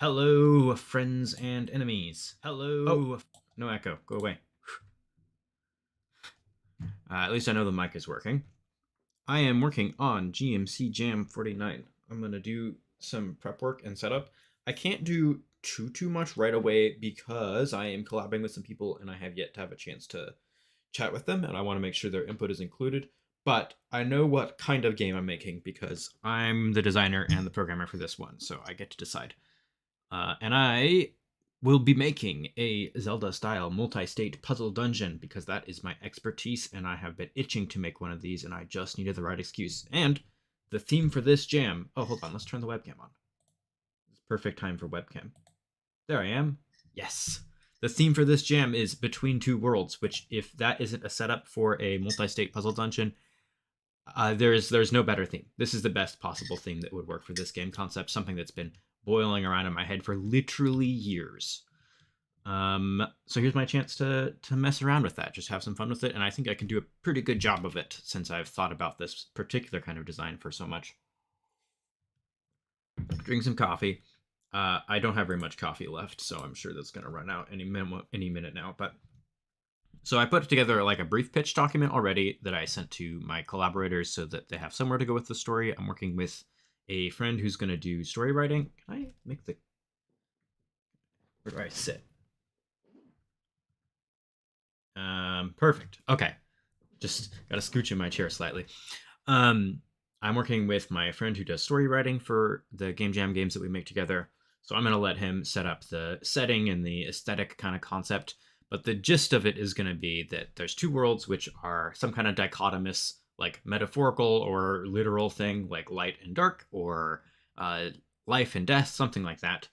Hello, friends and enemies. Oh, Hello. No echo. Go away. At least I know the mic is working. I am working on GMC Jam 49. I'm going to do some prep work and setup. I can't do too much right away because I am collaborating with some people and I have yet to have a chance to chat with them, and I want to make sure their input is included. But I know what kind of game I'm making because I'm the designer and the programmer for this one, so I get to decide. And I will be making a Zelda style multi state puzzle dungeon because that is my expertise, and I have been itching to make one of these, and I just needed the right excuse. And the theme for this jam. Oh, hold on. Let's turn the webcam on. It's perfect time for webcam. There I am. Yes. The theme for this jam is Between Two Worlds, which, if that isn't a setup for a multi state puzzle dungeon, there's no better theme. This is the best possible theme that would work for this game concept. Something that's been boiling around in my head for literally years. So here's my chance to mess around with that, just have some fun with it, and I think I can do a pretty good job of it since I've thought about this particular kind of design for so much. Drink some coffee. I don't have very much coffee left, so I'm sure that's gonna run out any minute now. But so I put together like a brief pitch document already that I sent to my collaborators so that they have somewhere to go with the story. I'm working with a friend who's going to do story writing. Can I make the... Where do I sit? Perfect. Okay. Just got to scooch in my chair slightly. Um, I'm working with my friend who does story writing for the Game Jam games that we make together. So I'm going to let him set up the setting and the aesthetic kind of concept. But the gist of it is going to be that there's two worlds which are some kind of dichotomous, like metaphorical or literal thing, like light and dark, or life and death, something like that,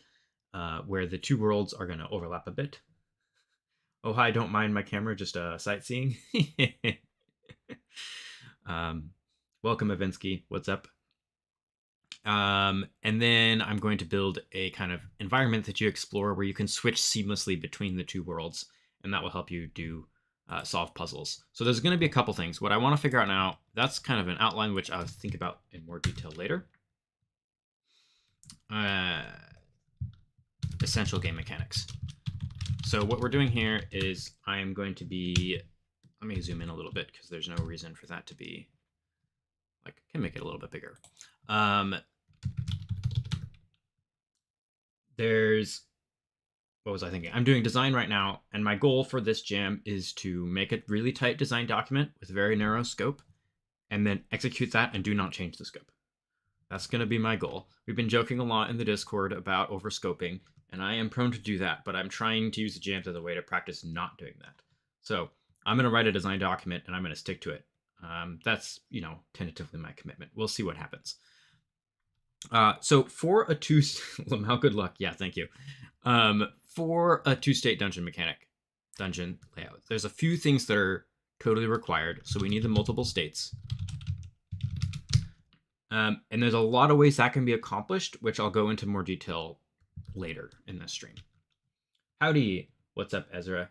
where the two worlds are going to overlap a bit. Oh, hi, don't mind my camera, just sightseeing. um, welcome, Avinsky. What's up? And then I'm going to build a kind of environment that you explore where you can switch seamlessly between the two worlds, and that will help you do solve puzzles. So there's going to be a couple things. What I want to figure out now, that's kind of an outline which I'll think about in more detail later. Uh, essential game mechanics. So what we're doing here is I am going to be... Let me zoom in a little bit because there's no reason for that to be... Like, I can make it a little bit bigger. There's... What was I thinking? I'm doing design right now, and my goal for this jam is to make a really tight design document with very narrow scope, and then execute that and do not change the scope. That's going to be my goal. We've been joking a lot in the Discord about overscoping, and I am prone to do that, but I'm trying to use the jams as a way to practice not doing that. So I'm going to write a design document, and I'm going to stick to it. That's, tentatively my commitment. We'll see what happens. So for a two... Lamau, good luck. Yeah, thank you. For a two-state dungeon layout, there's a few things that are totally required. So we need the multiple states. And there's a lot of ways that can be accomplished, which I'll go into more detail later in this stream. Howdy. What's up, Ezra?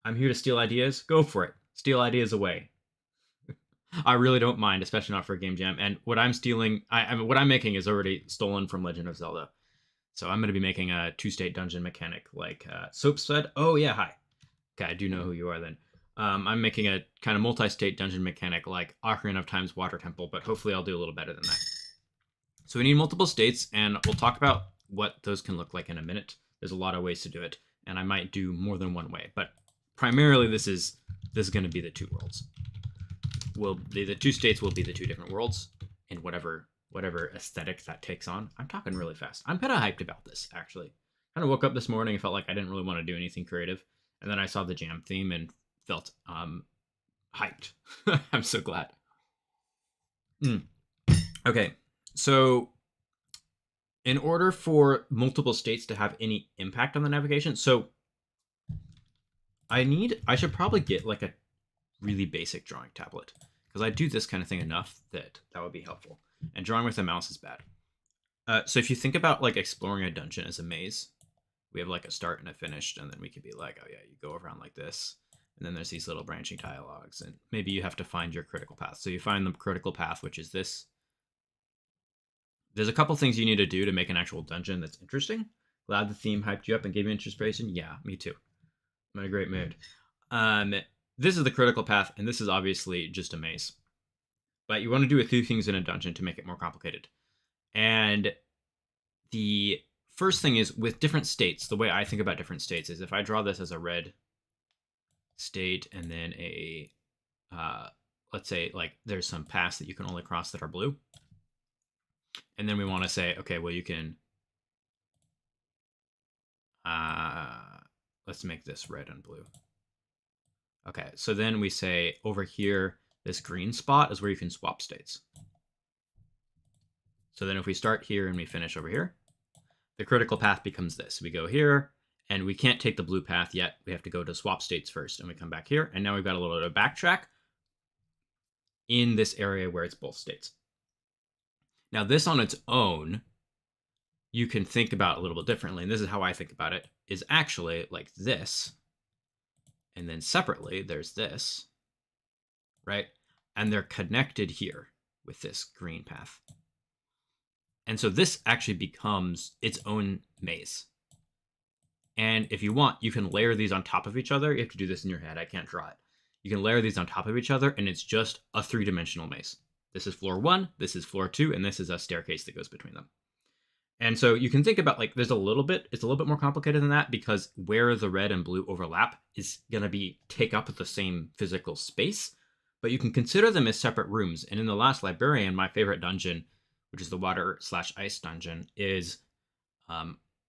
I'm here to steal ideas. Go for it. Steal ideas away. I really don't mind, especially not for a game jam. And what I'm stealing, what I'm making is already stolen from Legend of Zelda. So I'm going to be making a two-state dungeon mechanic like Soap said. Oh, yeah, hi. Okay, I do know who you are then. I'm making a kind of multi-state dungeon mechanic like Ocarina of Time's Water Temple, but hopefully I'll do a little better than that. So we need multiple states, and we'll talk about what those can look like in a minute. There's a lot of ways to do it, and I might do more than one way, but primarily this is going to be the two worlds. The two states will be the two different worlds in whatever aesthetic that takes on. I'm talking really fast. I'm kind of hyped about this, actually. Kind of woke up this morning and felt like I didn't really want to do anything creative, and then I saw the jam theme and felt hyped. I'm so glad. Okay, so in order for multiple states to have any impact on the navigation, so I should probably get like a really basic drawing tablet, because I do this kind of thing enough that would be helpful. And drawing with a mouse is bad. So if you think about like exploring a dungeon as a maze, we have like a start and a finish, and then we could be like, oh yeah, you go around like this, and then there's these little branching dialogues, and maybe you have to find your critical path. So you find the critical path, which is this. there's a couple things you need to do to make an actual dungeon that's interesting. Glad the theme hyped you up and gave you inspiration. Yeah, me too. I'm in a great mood. This is the critical path, and this is obviously just a maze. But you want to do a few things in a dungeon to make it more complicated. And the first thing is with different states, the way I think about different states is if I draw this as a red state and then a, let's say like there's some paths that you can only cross that are blue. And then we want to say, okay, well, you can, let's make this red and blue. Okay, so then we say over here, this green spot is where you can swap states. So then if we start here and we finish over here, the critical path becomes this. We go here, and we can't take the blue path yet. We have to go to swap states first, and we come back here, and now we've got a little bit of backtrack in this area where it's both states. Now this on its own, you can think about a little bit differently, and this is how I think about it, is actually like this, and then separately there's this, right? And they're connected here with this green path. And so this actually becomes its own maze. And if you want, you can layer these on top of each other. You have to do this in your head. I can't draw it. You can layer these on top of each other, and it's just a 3-dimensional maze. This is floor 1, this is floor 2, and this is a staircase that goes between them. And so you can think about like it's a little bit more complicated than that because where the red and blue overlap is going to take up the same physical space, but you can consider them as separate rooms. And in The Last Librarian, my favorite dungeon, which is the water/ice dungeon, is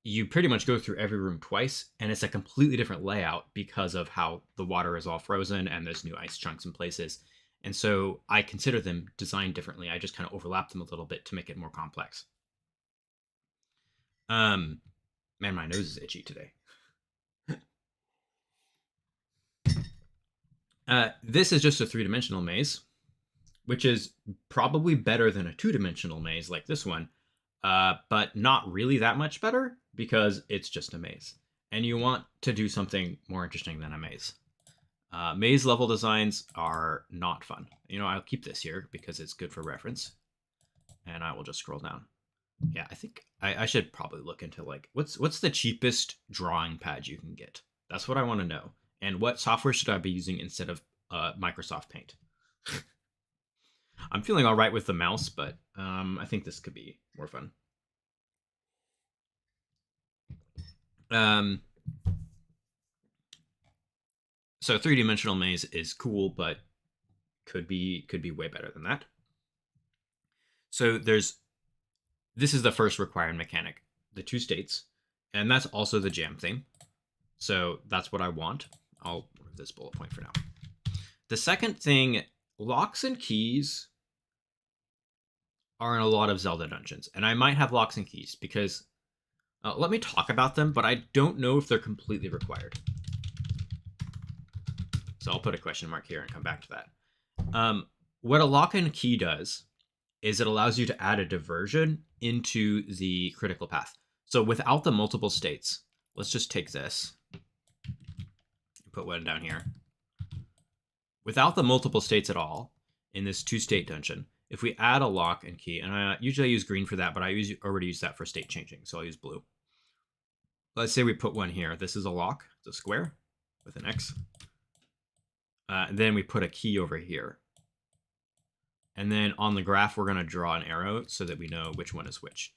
you pretty much go through every room twice, and it's a completely different layout because of how the water is all frozen and there's new ice chunks in places. And so I consider them designed differently. I just kind of overlap them a little bit to make it more complex. Man, my nose is itchy today. This is just a 3-dimensional maze, which is probably better than a 2-dimensional maze like this one, but not really that much better because it's just a maze. And you want to do something more interesting than a maze. Maze level designs are not fun. You know, I'll keep this here because it's good for reference. And I will just scroll down. Yeah, I think I should probably look into like, what's the cheapest drawing pad you can get? That's what I want to know. And what software should I be using instead of Microsoft Paint? I'm feeling all right with the mouse, but I think this could be more fun. So 3-dimensional maze is cool, but could be way better than that. So this is the first required mechanic, the 2 states, and that's also the jam theme. So that's what I want. I'll remove this bullet point for now. The second thing, locks and keys are in a lot of Zelda dungeons, and I might have locks and keys because let me talk about them, but I don't know if they're completely required. So I'll put a question mark here and come back to that. What a lock and key does is it allows you to add a diversion into the critical path. So without the multiple states, let's just take this and put one down here. Without the multiple states at all in this 2-state dungeon, if we add a lock and key, and I usually use green for that, but I already use that for state changing, so I'll use blue. Let's say we put one here. This is a lock. It's a square with an X. Then we put a key over here. And then on the graph, we're going to draw an arrow so that we know which one is which.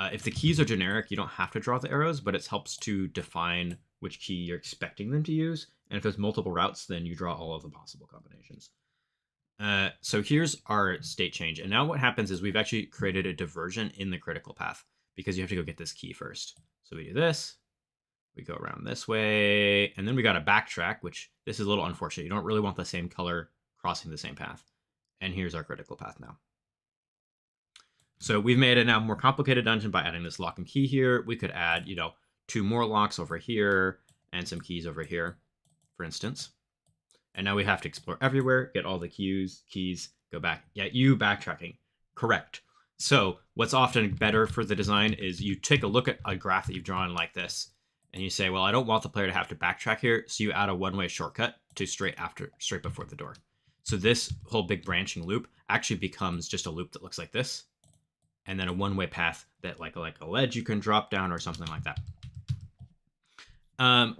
If the keys are generic, you don't have to draw the arrows, but it helps to define which key you're expecting them to use. And if there's multiple routes, then you draw all of the possible combinations. So here's our state change. And now what happens is we've actually created a diversion in the critical path because you have to go get this key first. So we do this. We go around this way. And then we got to backtrack, which this is a little unfortunate. You don't really want the same color crossing the same path. And here's our critical path now. So we've made a now more complicated dungeon by adding this lock and key here. We could add, 2 more locks over here and some keys over here, for instance. And now we have to explore everywhere, get all the keys, go back. Yeah, you backtracking. Correct. So what's often better for the design is you take a look at a graph that you've drawn like this, and you say, well, I don't want the player to have to backtrack here, so you add a one-way shortcut to straight before the door. So this whole big branching loop actually becomes just a loop that looks like this. and then a one-way path that like a ledge you can drop down or something like that.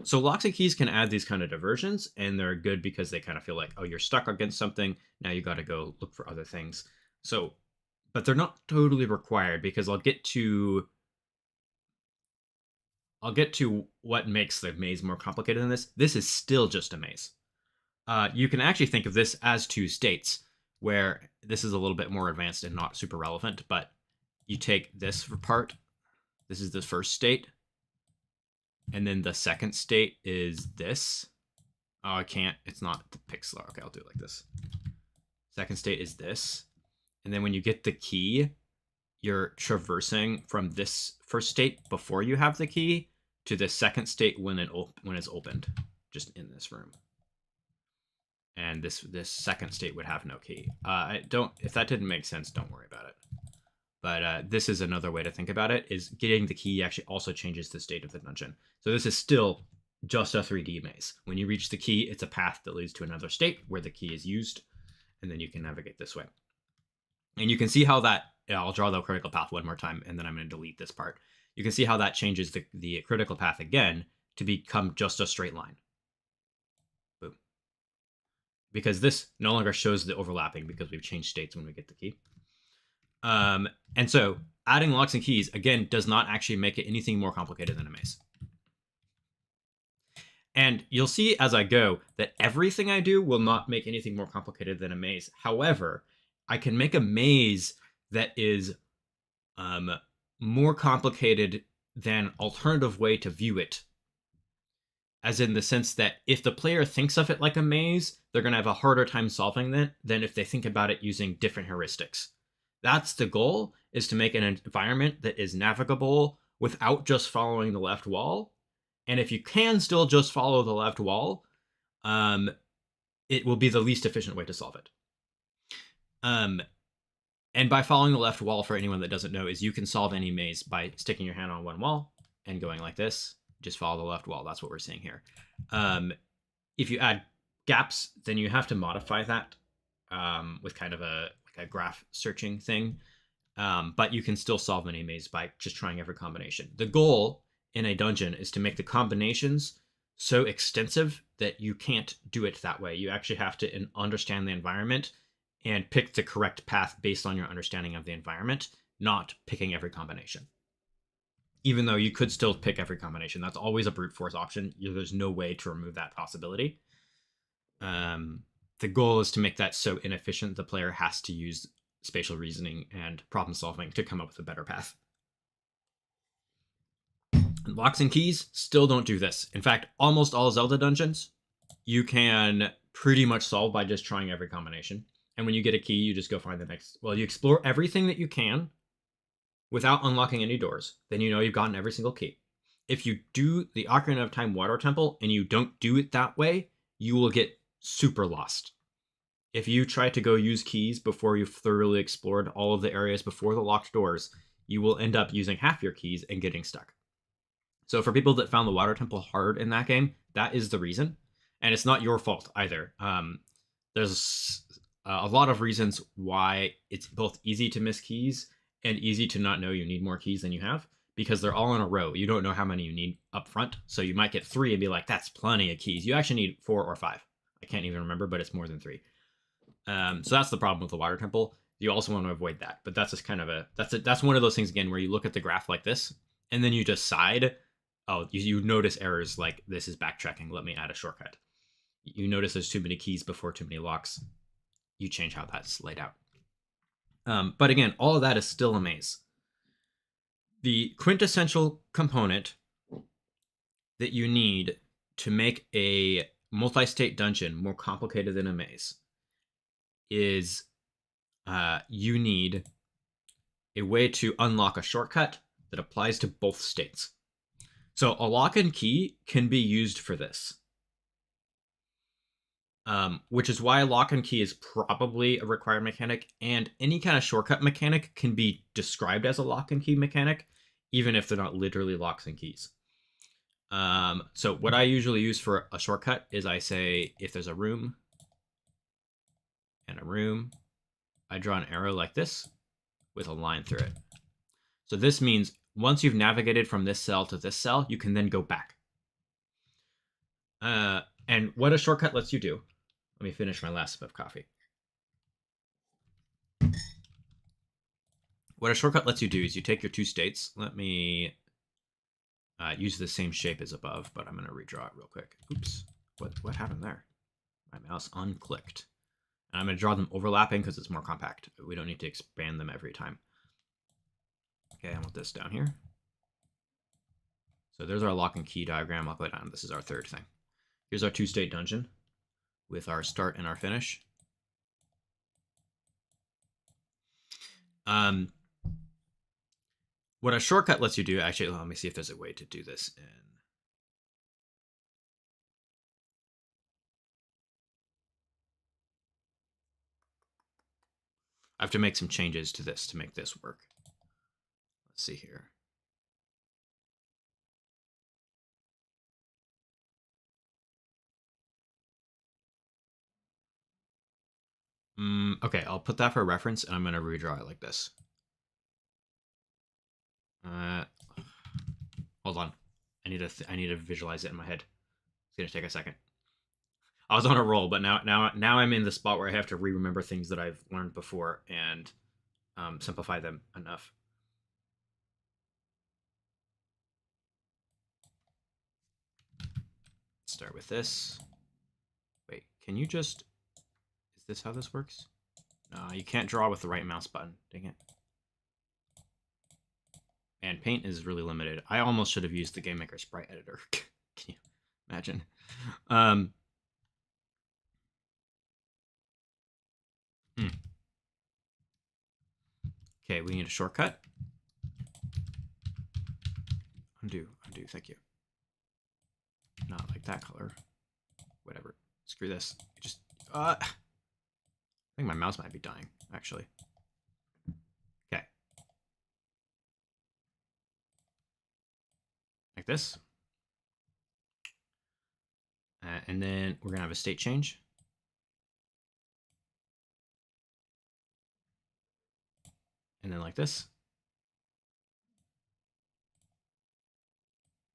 So locks and keys can add these kind of diversions, and they're good because they kind of feel like, oh, you're stuck against something. Now you got to go look for other things. So, but they're not totally required, because I'll get to what makes the maze more complicated than this. This is still just a maze. You can actually think of this as two states, where this is a little bit more advanced and not super relevant, but you take this part. This is the first state. And then the second state is this. Oh, I can't. It's not the pixel. Okay, I'll do it like this. Second state is this. And then when you get the key, you're traversing from this first state before you have the key to the second state when it's opened, just in this room. And this second state would have no key. If that didn't make sense, don't worry about it. But this is another way to think about it, is getting the key actually also changes the state of the dungeon. So this is still just a 3D maze. When you reach the key, it's a path that leads to another state where the key is used, and then you can navigate this way. And you can see how that, I'll draw the critical path one more time, and then I'm going to delete this part. You can see how that changes the critical path again to become just a straight line. Boom. Because this no longer shows the overlapping, because we've changed states when we get the key. And so adding locks and keys, again, does not actually make it anything more complicated than a maze. And you'll see as I go that everything I do will not make anything more complicated than a maze. However, I can make a maze that is more complicated than alternative way to view it. As in the sense that if the player thinks of it like a maze, they're going to have a harder time solving it than if they think about it using different heuristics. That's the goal, is to make an environment that is navigable without just following the left wall. And if you can still just follow the left wall, it will be the least efficient way to solve it. And by following the left wall, for anyone that doesn't know, is you can solve any maze by sticking your hand on one wall and going like this. Just follow the left wall. That's what we're seeing here. If you add gaps, then you have to modify that with kind of a graph searching thing. But you can still solve any maze by just trying every combination. The goal in a dungeon is to make the combinations so extensive that you can't do it that way. You actually have to understand the environment and pick the correct path based on your understanding of the environment, not picking every combination. Even though you could still pick every combination, that's always a brute force option. There's no way to remove that possibility. The goal is to make that so inefficient the player has to use spatial reasoning and problem solving to come up with a better path. And locks and keys still don't do this. In fact, almost all Zelda dungeons you can pretty much solve by just trying every combination. And when you get a key, you just go find the next. Well, you explore everything that you can without unlocking any doors. Then you know you've gotten every single key. If you do the Ocarina of Time Water Temple and you don't do it that way, you will get super lost. If you try to go use keys before you've thoroughly explored all of the areas before the locked doors, you will end up using half your keys and getting stuck. So for people that found the Water Temple hard in that game, that is the reason. And it's not your fault either. There's a lot of reasons why it's both easy to miss keys and easy to not know you need more keys than you have, because they're all in a row. You don't know how many you need up front. So you might get 3 and be like, that's plenty of keys. You actually need 4 or 5. I can't even remember, but it's more than 3. So that's the problem with the Water Temple. You also want to avoid that. But that's just kind of that's one of those things, again, where you look at the graph like this, and then you decide, oh, you notice errors like this is backtracking. Let me add a shortcut. You notice there's too many keys before too many locks. You change how that's laid out. But again, all of that is still a maze. The quintessential component that you need to make a multi-state dungeon more complicated than a maze is you need a way to unlock a shortcut that applies to both states. So a lock and key can be used for this. Which is why lock and key is probably a required mechanic, and any kind of shortcut mechanic can be described as a lock and key mechanic, even if they're not literally locks and keys. So what I usually use for a shortcut is I say, if there's a room and a room, I draw an arrow like this with a line through it. So this means once you've navigated from this cell to this cell, you can then go back. And what a shortcut lets you do, let me finish my last sip of coffee. What a shortcut lets you do is you take your two states. Let me use the same shape as above, but I'm going to redraw it real quick. Oops. What happened there? My mouse unclicked. And I'm going to draw them overlapping because it's more compact. We don't need to expand them every time. Okay, I want this down here. So there's our lock and key diagram. I'll go down. This is our third thing. Here's our two-state dungeon with our start and our finish. What a shortcut lets you do, actually, let me see if there's a way to do this in. I have to make some changes to this to make this work. Let's see here. Okay, I'll put that for reference, and I'm going to redraw it like this. Hold on. I need to visualize it in my head. It's going to take a second. I was on a roll, but now I'm in the spot where I have to remember things that I've learned before and simplify them enough. Start with this. Wait, can you just... Is this how this works? No, you can't draw with the right mouse button. Dang it. And paint is really limited. I almost should have used the GameMaker sprite editor. Can you imagine? Okay, we need a shortcut. Undo, thank you. Not like that color. Whatever. Screw this. Just, I think my mouse might be dying, actually. Okay. Like this. And then we're gonna have a state change. And then like this.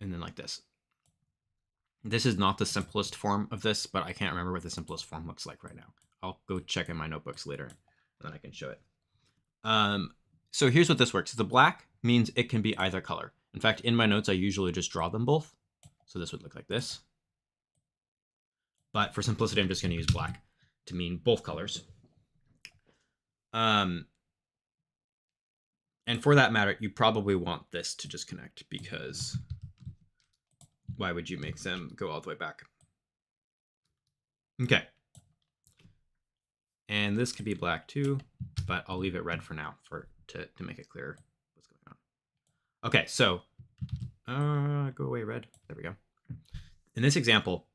And then like this. This is not the simplest form of this, but I can't remember what the simplest form looks like right now. I'll go check in my notebooks later, and then I can show it. So here's what this works. The black means it can be either color. In fact, in my notes, I usually just draw them both. So this would look like this. But for simplicity, I'm just going to use black to mean both colors. And for that matter, you probably want this to just connect, because why would you make them go all the way back? Okay. And this could be black too, but I'll leave it red for now to make it clear what's going on. Okay, so go away red. There we go. In this example,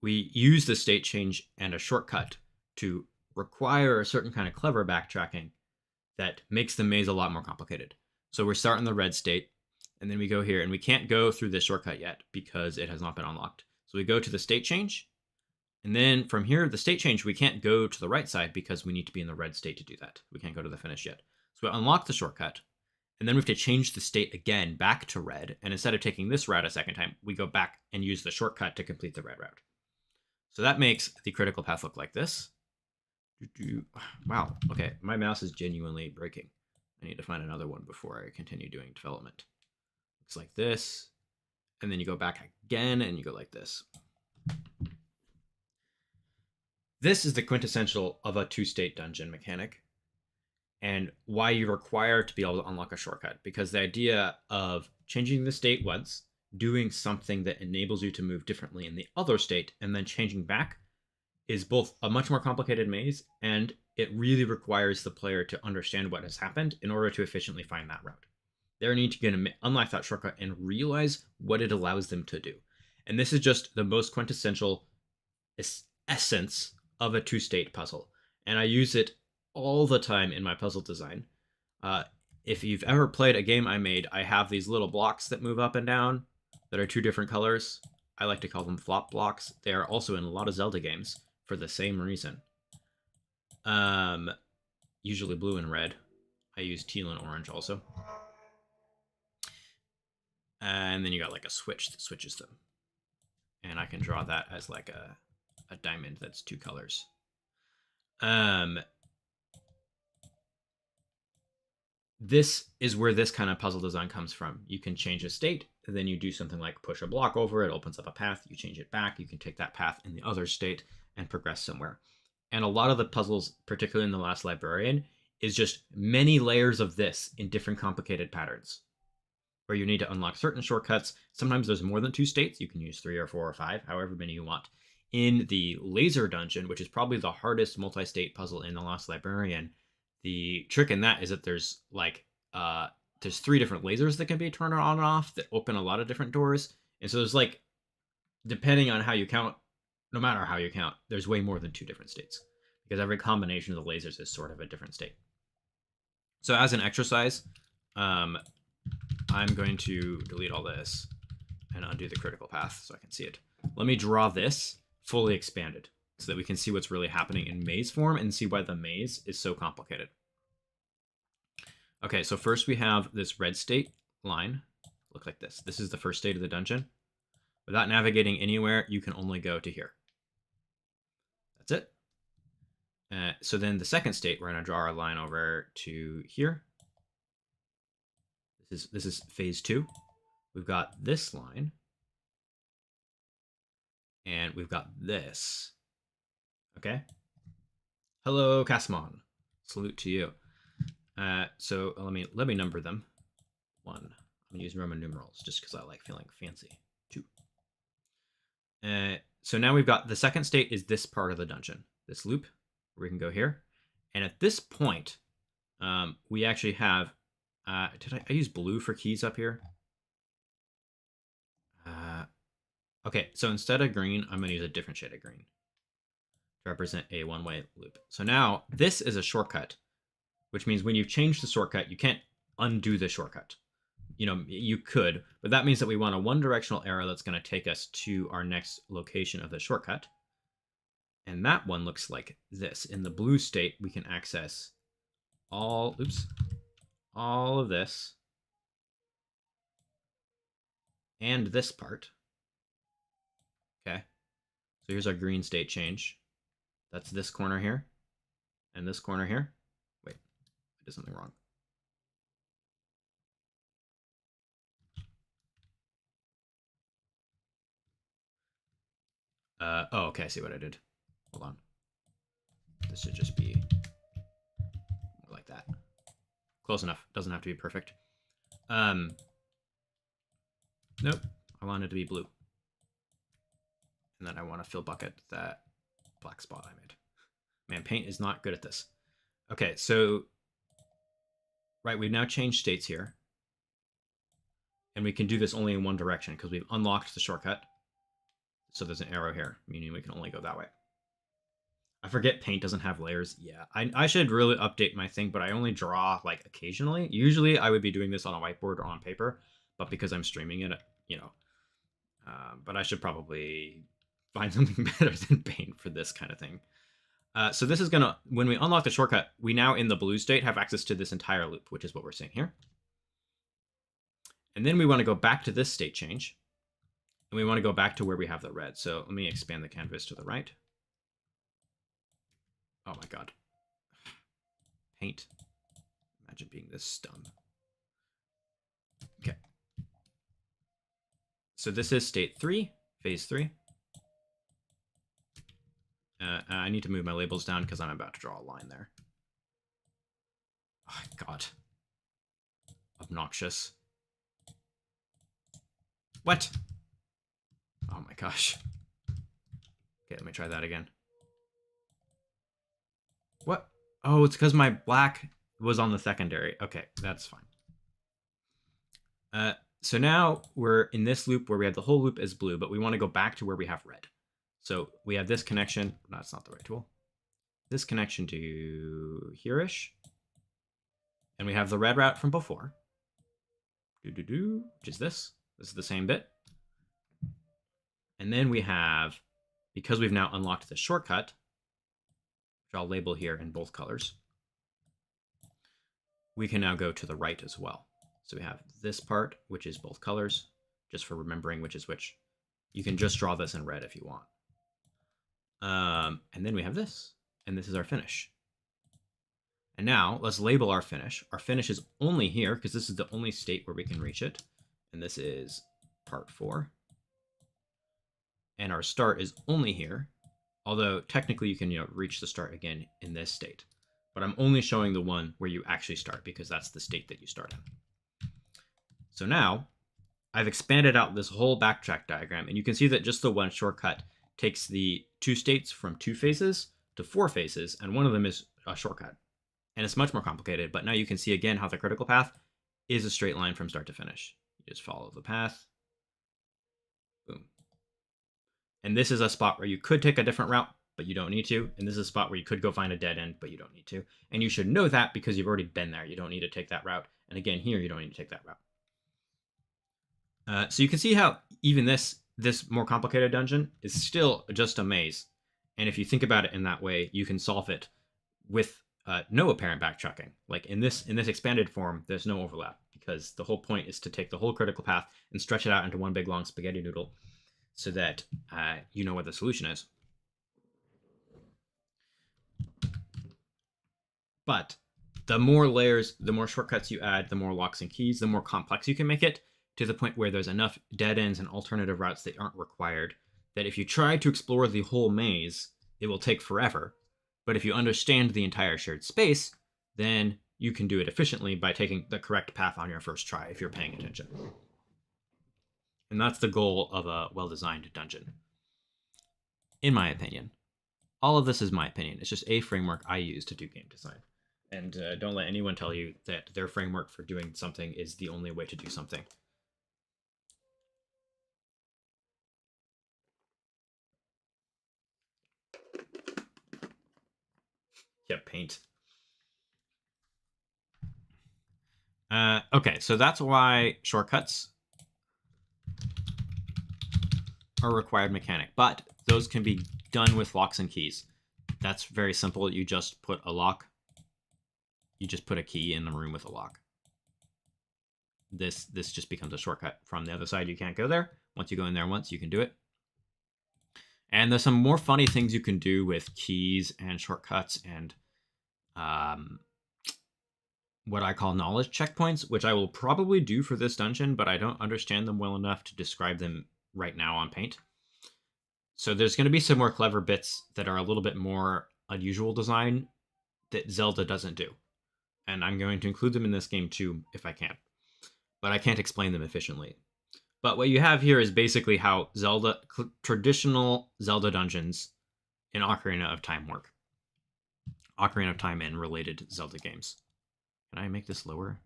we use the state change and a shortcut to require a certain kind of clever backtracking that makes the maze a lot more complicated. So we're starting the red state, and then we go here, and we can't go through this shortcut yet because it has not been unlocked. So we go to the state change, and then from here, the state change, we can't go to the right side because we need to be in the red state to do that. We can't go to the finish yet. So we unlock the shortcut, and then we have to change the state again back to red. And instead of taking this route a second time, we go back and use the shortcut to complete the red route. So that makes the critical path look like this. Wow, okay, my mouse is genuinely breaking. I need to find another one before I continue doing development. Looks like this, and then you go back again, and you go like this. This is the quintessential of a two-state dungeon mechanic, and why you're required to be able to unlock a shortcut, because the idea of changing the state once, doing something that enables you to move differently in the other state, and then changing back is both a much more complicated maze, and it really requires the player to understand what has happened in order to efficiently find that route. They need to unlock that shortcut and realize what it allows them to do. And this is just the most quintessential essence of a two-state puzzle. And I use it all the time in my puzzle design. If you've ever played a game I made, I have these little blocks that move up and down that are two different colors. I like to call them flop blocks. They are also in a lot of Zelda games for the same reason. Usually blue and red. I use teal and orange also. And then you got like a switch that switches them. And I can draw that as like a diamond that's 2 colors. This is where this kind of puzzle design comes from. You can change a state, then you do something like push a block over, it opens up a path, you change it back, you can take that path in the other state and progress somewhere. And a lot of the puzzles, particularly in The Last Librarian, is just many layers of this in different complicated patterns, where you need to unlock certain shortcuts. Sometimes there's more than 2 states. You can use 3 or 4 or 5, however many you want. In the laser dungeon, which is probably the hardest multi-state puzzle in The Lost Librarian, the trick in that is that there's like there's 3 different lasers that can be turned on and off that open a lot of different doors. And so there's like, depending on how you count, no matter how you count, there's way more than 2 different states, because every combination of the lasers is sort of a different state. So as an exercise, I'm going to delete all this and undo the critical path so I can see it. Let me draw this fully expanded so that we can see what's really happening in maze form and see why the maze is so complicated. Okay, so first we have this red state line. Look like this. This is the first state of the dungeon. Without navigating anywhere, you can only go to here. That's it. So then the second state, we're going to draw our line over to here. This is phase 2. We've got this line. And we've got this. Okay. Hello, Casmon. Salute to you. So let me number them. 1. I'm gonna use Roman numerals just because I like feeling fancy. 2. So now we've got the second state is this part of the dungeon. This loop where we can go here. And at this point, we actually have. Did I use blue for keys up here? Okay, so instead of green, I'm going to use a different shade of green to represent a one-way loop. So now this is a shortcut, which means when you've changed the shortcut, you can't undo the shortcut. You know, you could, but that means that we want a one-directional arrow that's going to take us to our next location of the shortcut. And that one looks like this. In the blue state, we can access all of this and this part. Okay, so here's our green state change. That's this corner here and this corner here. Wait, I did something wrong. Oh, okay, I see what I did. Hold on. This should just be more like that. Close enough. Doesn't have to be perfect. Nope. I want it to be blue. And then I want to fill bucket that black spot I made. Man, paint is not good at this. Okay, so right, we've now changed states here. And we can do this only in one direction because we've unlocked the shortcut. So there's an arrow here, meaning we can only go that way. I forget paint doesn't have layers. Yeah, I should really update my thing, but I only draw like occasionally. Usually I would be doing this on a whiteboard or on paper, but because I'm streaming it, you know. But I should probably find something better than paint for this kind of thing. So this is gonna, when we unlock the shortcut, we now in the blue state have access to this entire loop, which is what we're seeing here. And then we want to go back to this state change. And we want to go back to where we have the red. So let me expand the canvas to the right. Oh my god. Paint. Imagine being this dumb. Okay. So this is state 3, phase 3. I need to move my labels down because I'm about to draw a line there. Oh god. Obnoxious. What? Oh my gosh. Okay, let me try that again. What? Oh, it's because my black was on the secondary. Okay, that's fine. So now we're in this loop where we have the whole loop as blue, but we want to go back to where we have red. So we have this connection. No, that's not the right tool. This connection to here-ish. And we have the red route from before. Which is this. This is the same bit. And then we have, because we've now unlocked the shortcut, which I'll label here in both colors, we can now go to the right as well. So we have this part, which is both colors, just for remembering which is which. You can just draw this in red if you want. And then we have this, and this is our finish. And now let's label our finish. Our finish is only here because this is the only state where we can reach it. And this is part 4. And our start is only here. Although technically you can reach the start again in this state. But I'm only showing the one where you actually start because that's the state that you start in. So now I've expanded out this whole backtrack diagram, and you can see that just the one shortcut takes the 2 states from 2 phases to 4 phases, and one of them is a shortcut. And it's much more complicated, but now you can see again how the critical path is a straight line from start to finish. You just follow the path. Boom. And this is a spot where you could take a different route, but you don't need to. And this is a spot where you could go find a dead end, but you don't need to. And you should know that because you've already been there. You don't need to take that route. And again, here, you don't need to take that route. So you can see how even this more complicated dungeon is still just a maze. And if you think about it in that way, you can solve it with no apparent backtracking. Like in this expanded form, there's no overlap because the whole point is to take the whole critical path and stretch it out into one big long spaghetti noodle so that you know what the solution is. But the more layers, the more shortcuts you add, the more locks and keys, the more complex you can make it, to the point where there's enough dead ends and alternative routes that aren't required, that if you try to explore the whole maze, it will take forever. But if you understand the entire shared space, then you can do it efficiently by taking the correct path on your first try if you're paying attention. And that's the goal of a well-designed dungeon, in my opinion. All of this is my opinion. It's just a framework I use to do game design. And don't let anyone tell you that their framework for doing something is the only way to do something. Yeah, paint. Okay, so that's why shortcuts are a required mechanic, but those can be done with locks and keys. That's very simple. You just put a lock. You just put a key in the room with a lock. This just becomes a shortcut. From the other side, you can't go there. Once you go in there once, you can do it. And there's some more funny things you can do with keys and shortcuts and what I call knowledge checkpoints, which I will probably do for this dungeon, but I don't understand them well enough to describe them right now on Paint. So there's going to be some more clever bits that are a little bit more unusual design that Zelda doesn't do. And I'm going to include them in this game too, if I can. But I can't explain them efficiently. But what you have here is basically how traditional Zelda dungeons in Ocarina of Time work. Ocarina of Time and related Zelda games. Can I make this lower?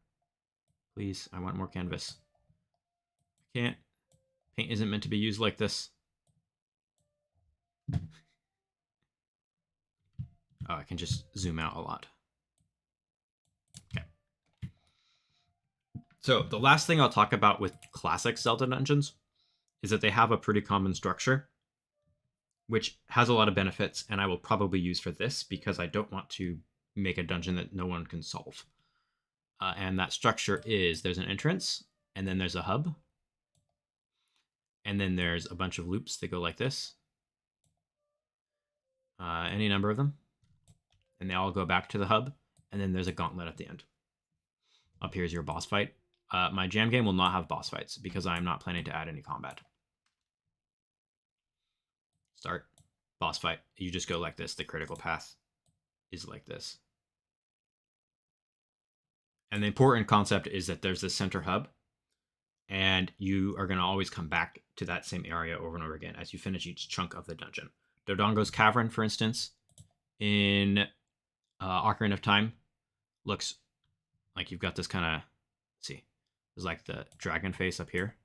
Please, I want more canvas. I can't. Paint isn't meant to be used like this. Oh, I can just zoom out a lot. Okay. So the last thing I'll talk about with classic Zelda dungeons is that they have a pretty common structure, which has a lot of benefits, and I will probably use for this because I don't want to make a dungeon that no one can solve. And that structure is there's an entrance, and then there's a hub, and then there's a bunch of loops that go like this. Any number of them. And they all go back to the hub, and then there's a gauntlet at the end. Up here is your boss fight. My jam game will not have boss fights because I'm not planning to add any combat. Start, boss fight. You just go like this. The critical path is like this. And the important concept is that there's this center hub, and you are going to always come back to that same area over and over again as you finish each chunk of the dungeon. Dodongo's Cavern, for instance, in Ocarina of Time, looks like you've got this kind of, see, there's like the dragon face up here.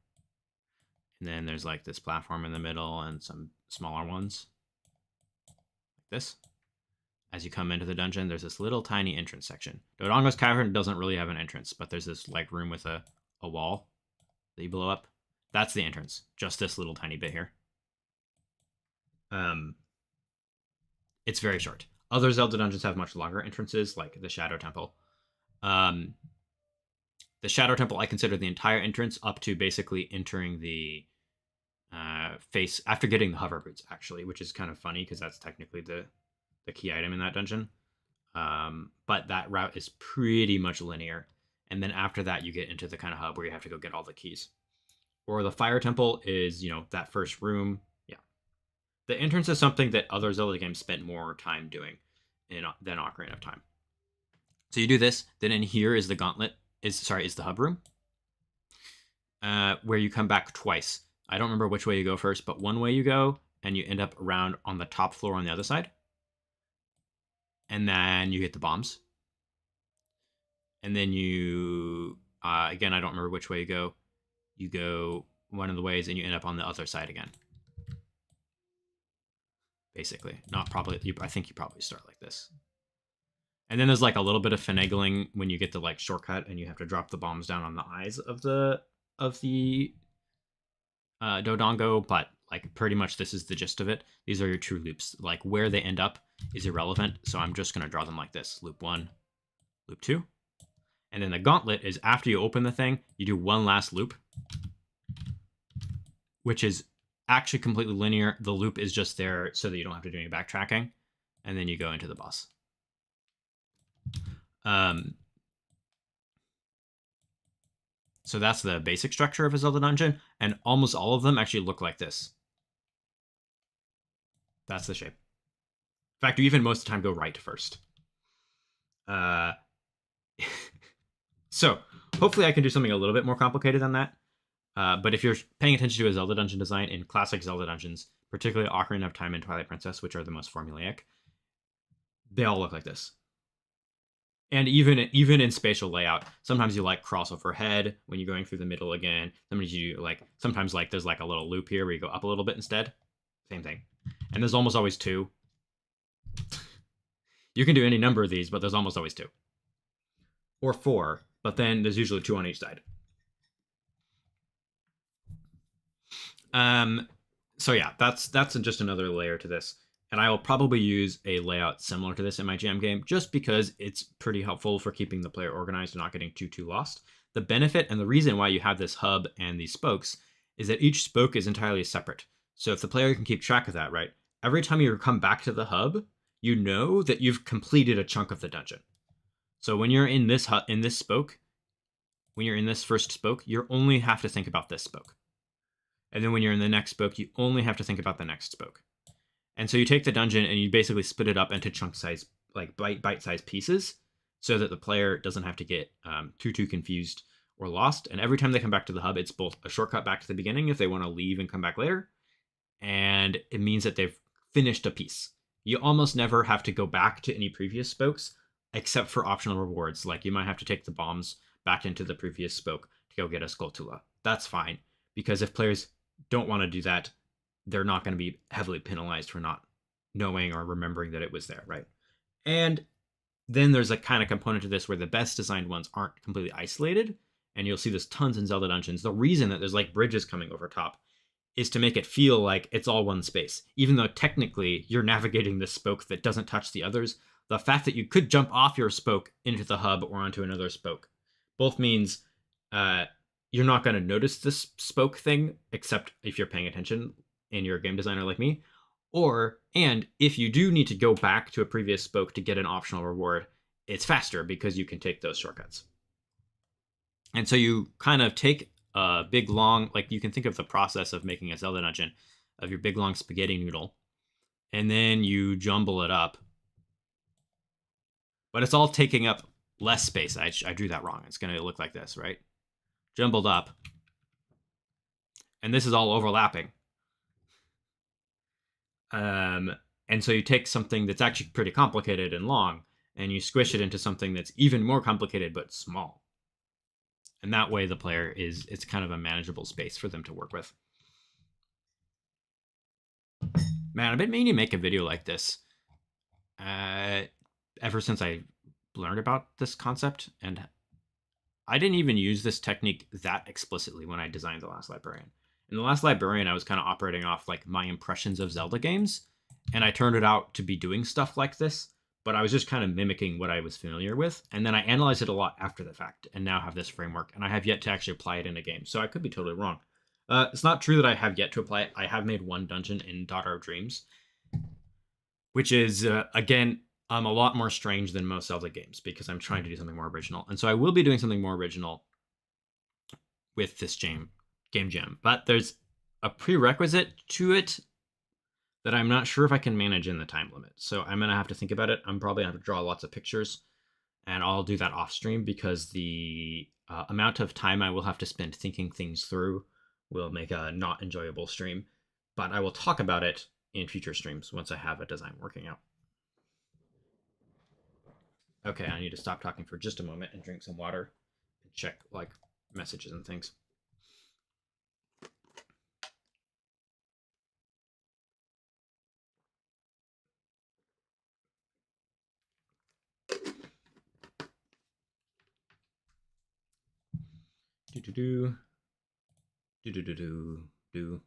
And then there's like this platform in the middle and some smaller ones. Like this. As you come into the dungeon, there's this little tiny entrance section. Dodongo's Cavern doesn't really have an entrance, but there's this like room with a wall that you blow up. That's the entrance. Just this little tiny bit here. It's very short. Other Zelda dungeons have much longer entrances, like the Shadow Temple. The Shadow Temple, I consider the entire entrance up to basically entering the face after getting the hover boots, actually, which is kind of funny because that's technically the key item in that dungeon. But that route is pretty much linear. And then after that, you get into the kind of hub where you have to go get all the keys. Or the Fire Temple is, that first room. Yeah. The entrance is something that other Zelda games spent more time doing than Ocarina of Time. So you do this, then in here is the gauntlet, is the hub room, where you come back twice. I don't remember which way you go first, but one way you go, and you end up around on the top floor on the other side. And then you hit the bombs. And then you, again, I don't remember which way you go. You go one of the ways, and you end up on the other side again. Basically. I think you probably start like this. And then there's like a little bit of finagling when you get the like shortcut, and you have to drop the bombs down on the eyes of the Dodongo, but like pretty much this is the gist of it. These are your true loops. Like where they end up is irrelevant, so I'm just going to draw them like this. Loop 1, loop 2. And then the gauntlet is after you open the thing, you do one last loop, which is actually completely linear. The loop is just there so that you don't have to do any backtracking, and then you go into the boss. So that's the basic structure of a Zelda dungeon, and almost all of them actually look like this. That's the shape. In fact, you even most of the time go right first. So hopefully I can do something a little bit more complicated than that. But if you're paying attention to a Zelda dungeon design in classic Zelda dungeons, particularly Ocarina of Time and Twilight Princess, which are the most formulaic, they all look like this. And even in spatial layout, sometimes you like cross overhead when you're going through the middle again. Sometimes there's like a little loop here where you go up a little bit instead. Same thing. And there's almost always 2. You can do any number of these, but there's almost always 2. Or 4, but then there's usually 2 on each side. So yeah, that's just another layer to this. And I will probably use a layout similar to this in my Jam game, just because it's pretty helpful for keeping the player organized and not getting too lost. The benefit and the reason why you have this hub and these spokes is that each spoke is entirely separate. So if the player can keep track of that, right, every time you come back to the hub, you know that you've completed a chunk of the dungeon. So when you're in this spoke, when you're in this first spoke, you only have to think about this spoke. And then when you're in the next spoke, you only have to think about the next spoke. And so you take the dungeon and you basically split it up into chunk size, like bite-sized pieces, so that the player doesn't have to get too confused or lost. And every time they come back to the hub, it's both a shortcut back to the beginning if they want to leave and come back later, and it means that they've finished a piece. You almost never have to go back to any previous spokes, except for optional rewards. Like you might have to take the bombs back into the previous spoke to go get a Skulltula. That's fine, because if players don't want to do that, they're not going to be heavily penalized for not knowing or remembering that it was there, right? And then there's a kind of component to this where the best designed ones aren't completely isolated, and you'll see this tons in Zelda dungeons. The reason that there's like bridges coming over top is to make it feel like it's all one space. Even though technically you're navigating this spoke that doesn't touch the others, the fact that you could jump off your spoke into the hub or onto another spoke both means you're not going to notice this spoke thing, except if you're paying attention and you're a game designer like me. And if you do need to go back to a previous spoke to get an optional reward, it's faster because you can take those shortcuts. And so you kind of take a big long, like you can think of the process of making a Zelda dungeon, of your big long spaghetti noodle, and then you jumble it up. But it's all taking up less space. I drew that wrong. It's going to look like this, right? Jumbled up. And this is all overlapping. And so you take something that's actually pretty complicated and long, and you squish it into something that's even more complicated but small. And that way the player it's kind of a manageable space for them to work with. Man, I've been meaning to make a video like this ever since I learned about this concept, and I didn't even use this technique that explicitly when I designed The Last Librarian. In The Last Librarian, I was kind of operating off like my impressions of Zelda games, and I turned it out to be doing stuff like this, but I was just kind of mimicking what I was familiar with. And then I analyzed it a lot after the fact and now have this framework. And I have yet to actually apply it in a game. So I could be totally wrong. It's not true that I have yet to apply it. I have made one dungeon in Daughter of Dreams, which is, again, a lot more strange than most Zelda games because I'm trying to do something more original. And so I will be doing something more original with this game jam. But there's a prerequisite to it that I'm not sure if I can manage in the time limit. So I'm going to have to think about it. I'm probably going to have to draw lots of pictures, and I'll do that off stream because the amount of time I will have to spend thinking things through will make a not enjoyable stream. But I will talk about it in future streams once I have a design working out. Okay, I need to stop talking for just a moment and drink some water and check like messages and things. Do do do do do do do do.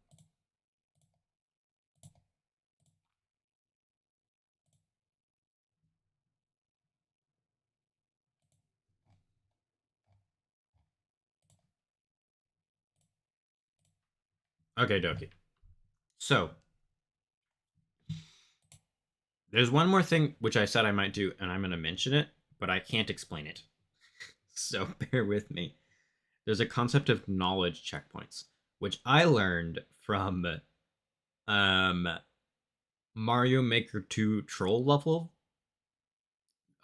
Okay, dokie. So there's one more thing which I said I might do, and I'm going to mention it, but I can't explain it. So bear with me. There's a concept of knowledge checkpoints, which I learned from Mario Maker 2 troll level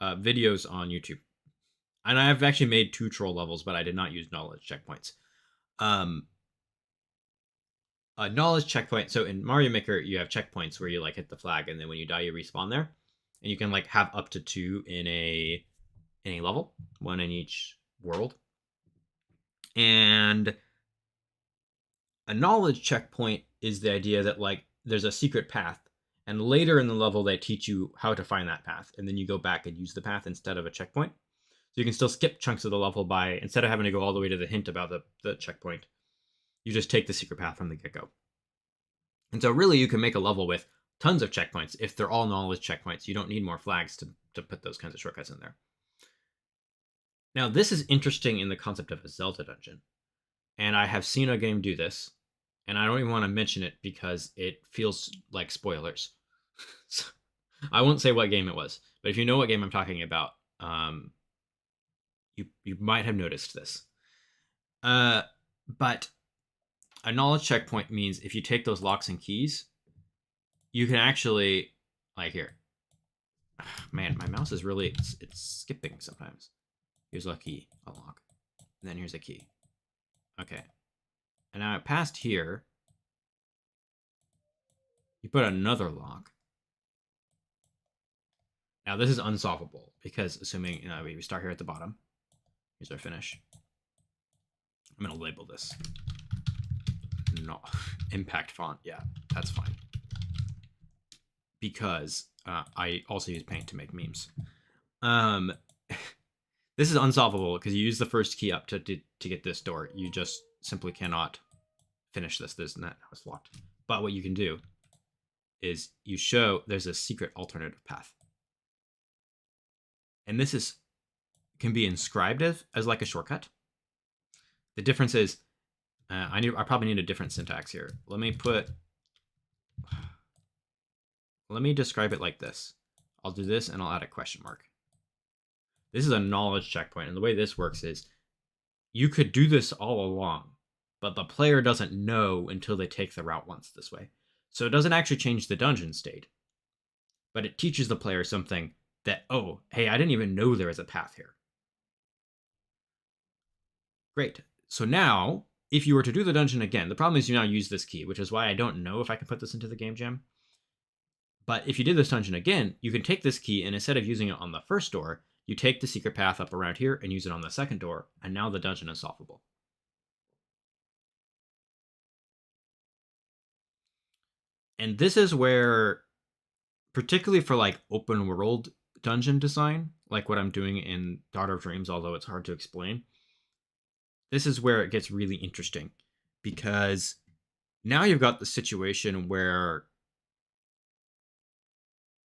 videos on YouTube. And I have actually made 2 troll levels, but I did not use knowledge checkpoints. A knowledge checkpoint. So in Mario Maker, you have checkpoints where you like hit the flag, and then when you die, you respawn there, and you can like have up to 2 in a level, 1 in each world. And a knowledge checkpoint is the idea that like there's a secret path, and later in the level they teach you how to find that path, and then you go back and use the path instead of a checkpoint. So you can still skip chunks of the level by, instead of having to go all the way to the hint about the checkpoint, you just take the secret path from the get-go. And so really you can make a level with tons of checkpoints if they're all knowledge checkpoints. You don't need more flags to put those kinds of shortcuts in there. Now, this is interesting in the concept of a Zelda dungeon. And I have seen a game do this, and I don't even want to mention it because it feels like spoilers. So, I won't say what game it was, but if you know what game I'm talking about, you might have noticed this. But a knowledge checkpoint means if you take those locks and keys, you can actually, like here. Man, my mouse is really, it's skipping sometimes. Here's a key, a lock. And then here's a key. Okay. And now past here, you put another lock. Now this is unsolvable because assuming we start here at the bottom. Here's our finish. I'm going to label this. No, impact font. Yeah, that's fine. Because I also use Paint to make memes. This is unsolvable because you use the first key up to get this door. You just simply cannot finish this. This and that now it's locked. But what you can do is you show there's a secret alternative path. And this can be inscribed as like a shortcut. The difference is I probably need a different syntax here. Let me describe it like this. I'll do this and I'll add a question mark. This is a knowledge checkpoint, and the way this works is you could do this all along, but the player doesn't know until they take the route once this way. So it doesn't actually change the dungeon state, but it teaches the player something that, oh, hey, I didn't even know there was a path here. Great. So now, if you were to do the dungeon again, the problem is you now use this key, which is why I don't know if I can put this into the game jam. But if you did this dungeon again, you can take this key, and instead of using it on the first door, you take the secret path up around here and use it on the second door, and now the dungeon is solvable. And this is where, particularly for like open world dungeon design, like what I'm doing in Daughter of Dreams, although it's hard to explain, this is where it gets really interesting, because now you've got the situation where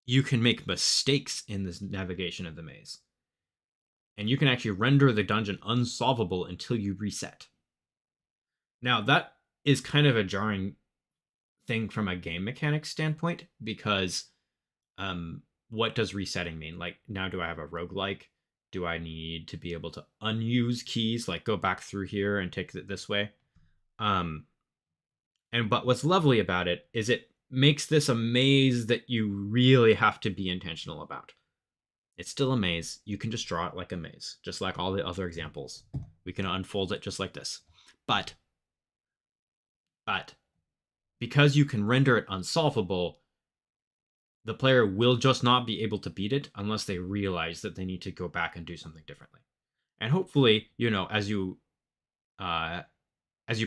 you can make mistakes in this navigation of the maze. And you can actually render the dungeon unsolvable until you reset. Now, that is kind of a jarring thing from a game mechanics standpoint because what does resetting mean? Like, now do I have a roguelike? Do I need to be able to unuse keys, like go back through here and take it this way? Um, but what's lovely about it is it makes this a maze that you really have to be intentional about. It's still a maze. You can just draw it like a maze, just like all the other examples. We can unfold it just like this. But because you can render it unsolvable, the player will just not be able to beat it unless they realize that they need to go back and do something differently. And hopefully, as you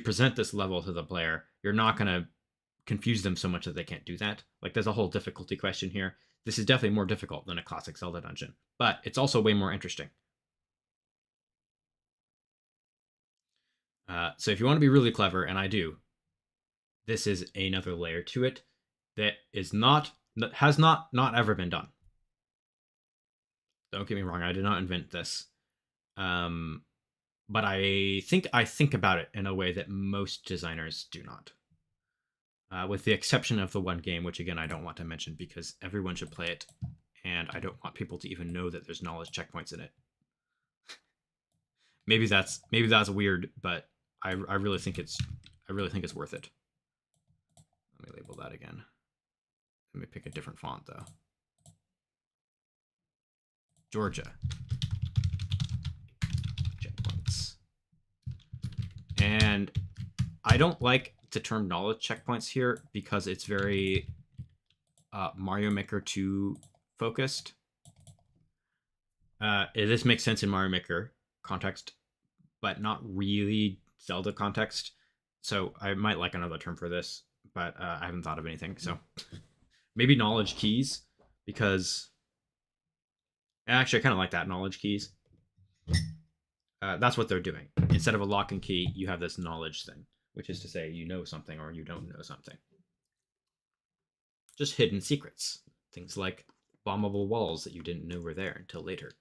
present this level to the player, you're not going to confuse them so much that they can't do that. Like, there's a whole difficulty question here. This is definitely more difficult than a classic Zelda dungeon, but it's also way more interesting. So if you want to be really clever, and I do, this is another layer to it that has not ever been done. Don't get me wrong, I did not invent this. But I think about it in a way that most designers do not. With the exception of the one game, which again I don't want to mention because everyone should play it, and I don't want people to even know that there's knowledge checkpoints in it. maybe that's weird, but I really think it's worth it. Let me label that again. Let me pick a different font though. Georgia. Checkpoints. And I don't like the term knowledge checkpoints here because it's very Mario Maker 2 focused. This makes sense in Mario Maker context, but not really Zelda context. So I might like another term for this, but I haven't thought of anything. So maybe knowledge keys, because actually I kind of like that, knowledge keys. That's what they're doing. Instead of a lock and key, you have this knowledge thing, which is to say you know something or you don't know something. Just hidden secrets. Things like bombable walls that you didn't know were there until later.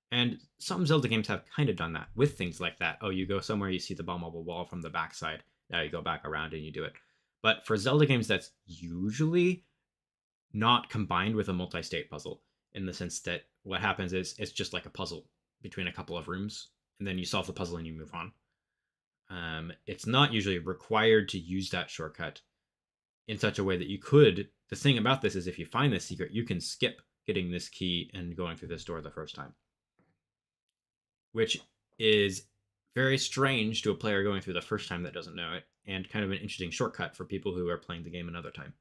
And some Zelda games have kind of done that with things like that. Oh, you go somewhere, you see the bombable wall from the backside. Now you go back around and you do it. But for Zelda games, that's usually not combined with a multi-state puzzle, in the sense that what happens is it's just like a puzzle between a couple of rooms, and then you solve the puzzle and you move on. It's not usually required to use that shortcut in such a way that you could. The thing about this is if you find this secret, you can skip getting this key and going through this door the first time, which is very strange to a player going through the first time that doesn't know it, and kind of an interesting shortcut for people who are playing the game another time.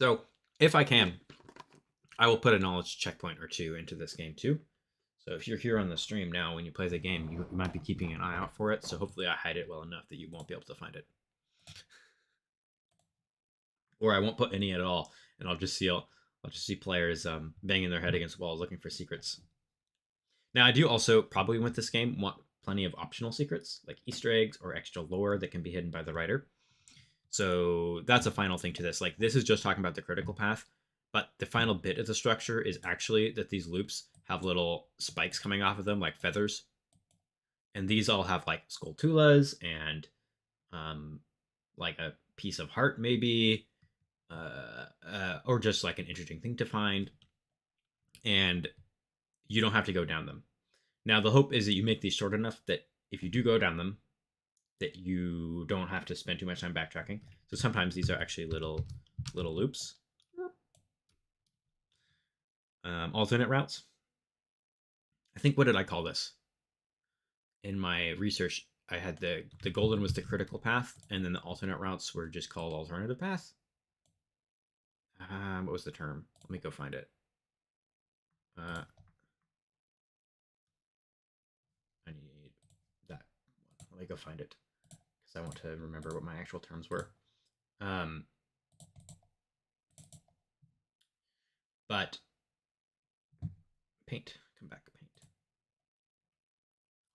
So if I can, I will put a knowledge checkpoint or two into this game too. So if you're here on the stream now, when you play the game, you might be keeping an eye out for it. So hopefully I hide it well enough that you won't be able to find it. Or I won't put any at all, and I'll just see players banging their head against walls looking for secrets. Now, I do also, probably with this game, want plenty of optional secrets, like Easter eggs or extra lore that can be hidden by the writer. So that's a final thing to this. Like, this is just talking about the critical path, but the final bit of the structure is actually that these loops have little spikes coming off of them, like feathers. And these all have, like, skulltulas and, like, a piece of heart, maybe, or just, like, an interesting thing to find. And you don't have to go down them. Now, the hope is that you make these short enough that if you do go down them, that you don't have to spend too much time backtracking. So sometimes these are actually little loops. Alternate routes. I think, what did I call this? In my research, I had the golden was the critical path, and then the alternate routes were just called alternative path. What was the term? Let me go find it. I need that one. Let me go find it, because I want to remember what my actual terms were. But paint, come back, paint.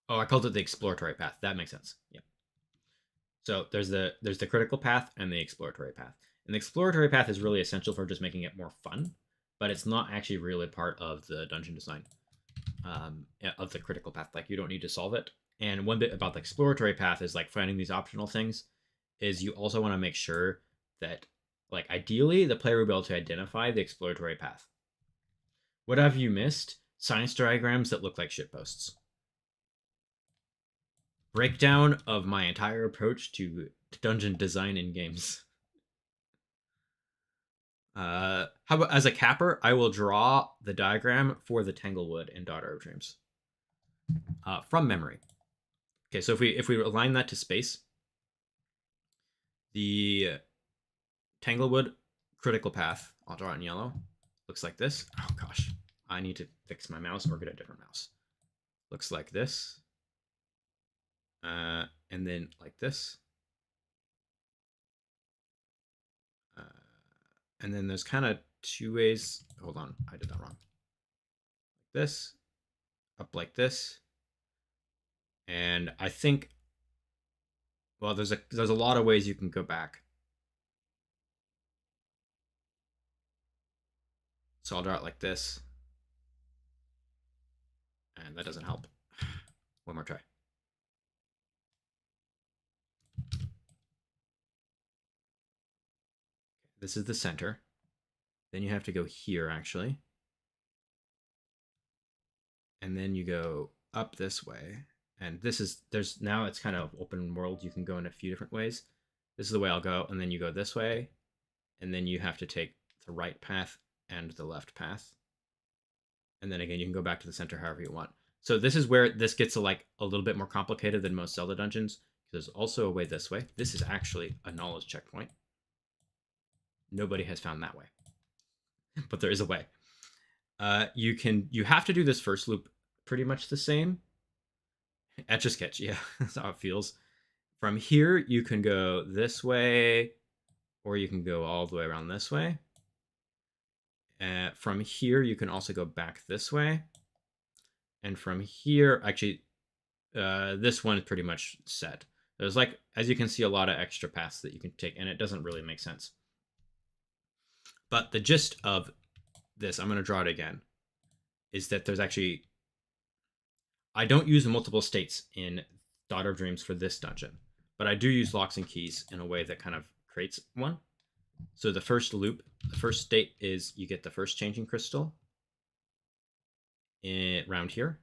Oh, I called it the exploratory path. That makes sense. Yeah. So there's the critical path and the exploratory path. And the exploratory path is really essential for just making it more fun, but it's not actually really part of the dungeon design of the critical path. Like you don't need to solve it. And one bit about the exploratory path is like finding these optional things is you also want to make sure that like ideally the player will be able to identify the exploratory path. What have you missed? Science diagrams that look like shitposts. Breakdown of my entire approach to dungeon design in games. How about as a capper, I will draw the diagram for the Tanglewood in Daughter of Dreams from memory. Okay, so if we align that to space, the Tanglewood critical path, I'll draw it in yellow, looks like this. Oh gosh, I need to fix my mouse or get a different mouse. Looks like this. And then like this. And then there's kind of two ways. Hold on, I did that wrong. Like this, up like this. And I think, well, there's a lot of ways you can go back. So I'll draw it like this. And that doesn't help. One more try. This is the center. Then you have to go here, actually. And then you go up this way. And this is, now it's kind of open world. You can go in a few different ways. This is the way I'll go. And then you go this way. And then you have to take the right path and the left path. And then again, you can go back to the center however you want. So this is where this gets like a little bit more complicated than most Zelda dungeons. There's also a way this way. This is actually a knowledge checkpoint. Nobody has found that way, but there is a way. You have to do this first loop pretty much the same. Etch a sketch, yeah, that's how it feels. From here, you can go this way, or you can go all the way around this way. From here, you can also go back this way. And from here, actually, this one is pretty much set. There's like, as you can see, a lot of extra paths that you can take, and it doesn't really make sense. But the gist of this, I'm going to draw it again, is that there's actually, I don't use multiple states in Daughter of Dreams for this dungeon, but I do use locks and keys in a way that kind of creates one. So the first loop, the first state is you get the first changing crystal around here.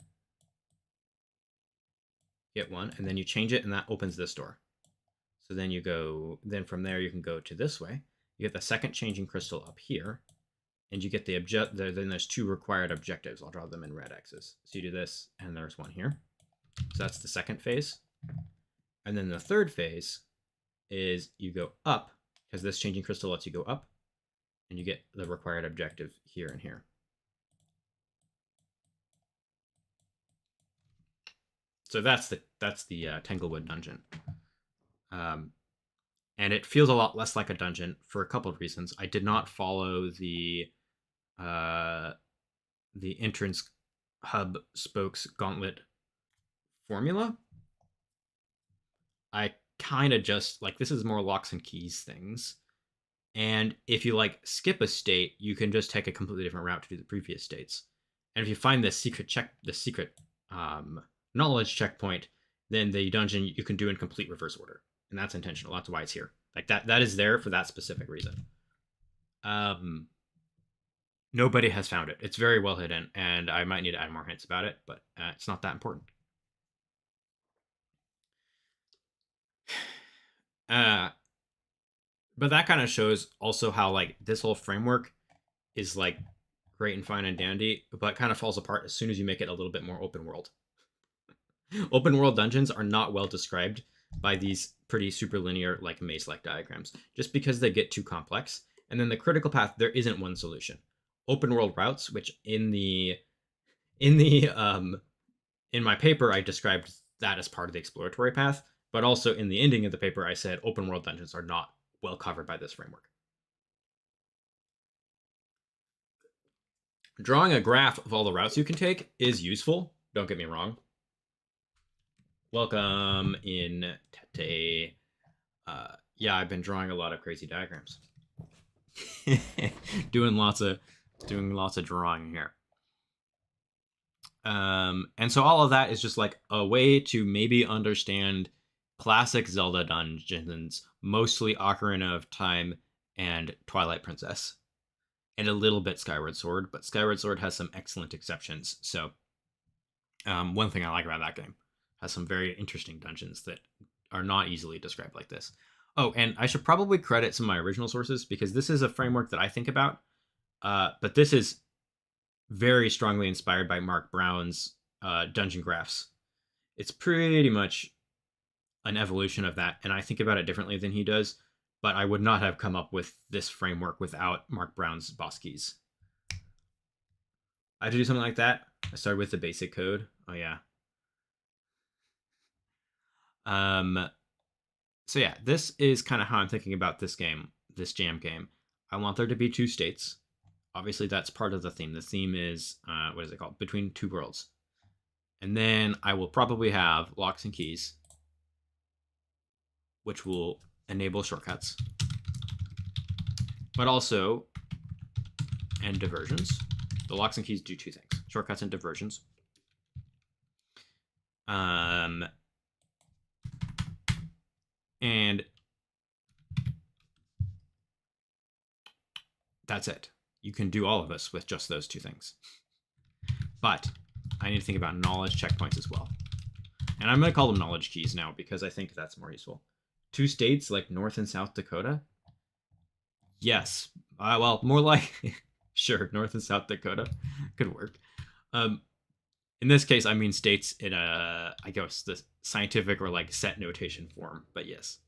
Get one, and then you change it, and that opens this door. So then you go, then from there you can go to this way. You get the second changing crystal up here, and you get the then there's two required objectives. I'll draw them in red X's. So you do this, and there's one here. So that's the second phase. And then the third phase is you go up, because this changing crystal lets you go up, and you get the required objective here and here. So that's the Tanglewood dungeon. And it feels a lot less like a dungeon for a couple of reasons. I did not follow the entrance hub spokes gauntlet formula. I kind of just like, this is more locks and keys things. And if you like skip a state, you can just take a completely different route to do the previous states. And if you find the secret knowledge checkpoint, then the dungeon you can do in complete reverse order. And that's intentional. That's why it's here. Like that is there for that specific reason. Nobody has found it. It's very well hidden, and I might need to add more hints about it, but it's not that important. But that kind of shows also how like this whole framework is like great and fine and dandy, but kind of falls apart as soon as you make it a little bit more open world. Open world dungeons are not well described by these pretty super linear like maze-like diagrams, just because they get too complex. And then the critical path, there isn't one solution. Open world routes, which in my paper I described that as part of the exploratory path, but also in the ending of the paper I said open world dungeons are not well covered by this framework. Drawing a graph of all the routes you can take is useful, don't get me wrong. Welcome in Tete. Yeah, I've been drawing a lot of crazy diagrams. doing lots of drawing here. And so all of that is just like a way to maybe understand classic Zelda dungeons, mostly Ocarina of Time and Twilight Princess, and a little bit Skyward Sword, but Skyward Sword has some excellent exceptions. So one thing I like about that game has some very interesting dungeons that are not easily described like this. Oh, and I should probably credit some of my original sources because this is a framework that I think about. But this is very strongly inspired by Mark Brown's dungeon graphs. It's pretty much an evolution of that, and I think about it differently than he does. But I would not have come up with this framework without Mark Brown's boss keys. I had to do something like that. I started with the basic code. Oh yeah. So yeah, this is kind of how I'm thinking about this game, this jam game. I want there to be two states. Obviously, that's part of the theme. The theme is, what is it called? Between Two Worlds. And then I will probably have locks and keys, which will enable shortcuts, but also, and diversions. The locks and keys do two things: shortcuts and diversions. And that's it. You can do all of this with just those two things. But I need to think about knowledge checkpoints as well. And I'm going to call them knowledge keys now because I think that's more useful. Two states like North and South Dakota? Yes. Well, more like, sure, North and South Dakota could work. In this case, I mean states in a, I guess, the scientific or like set notation form, but yes.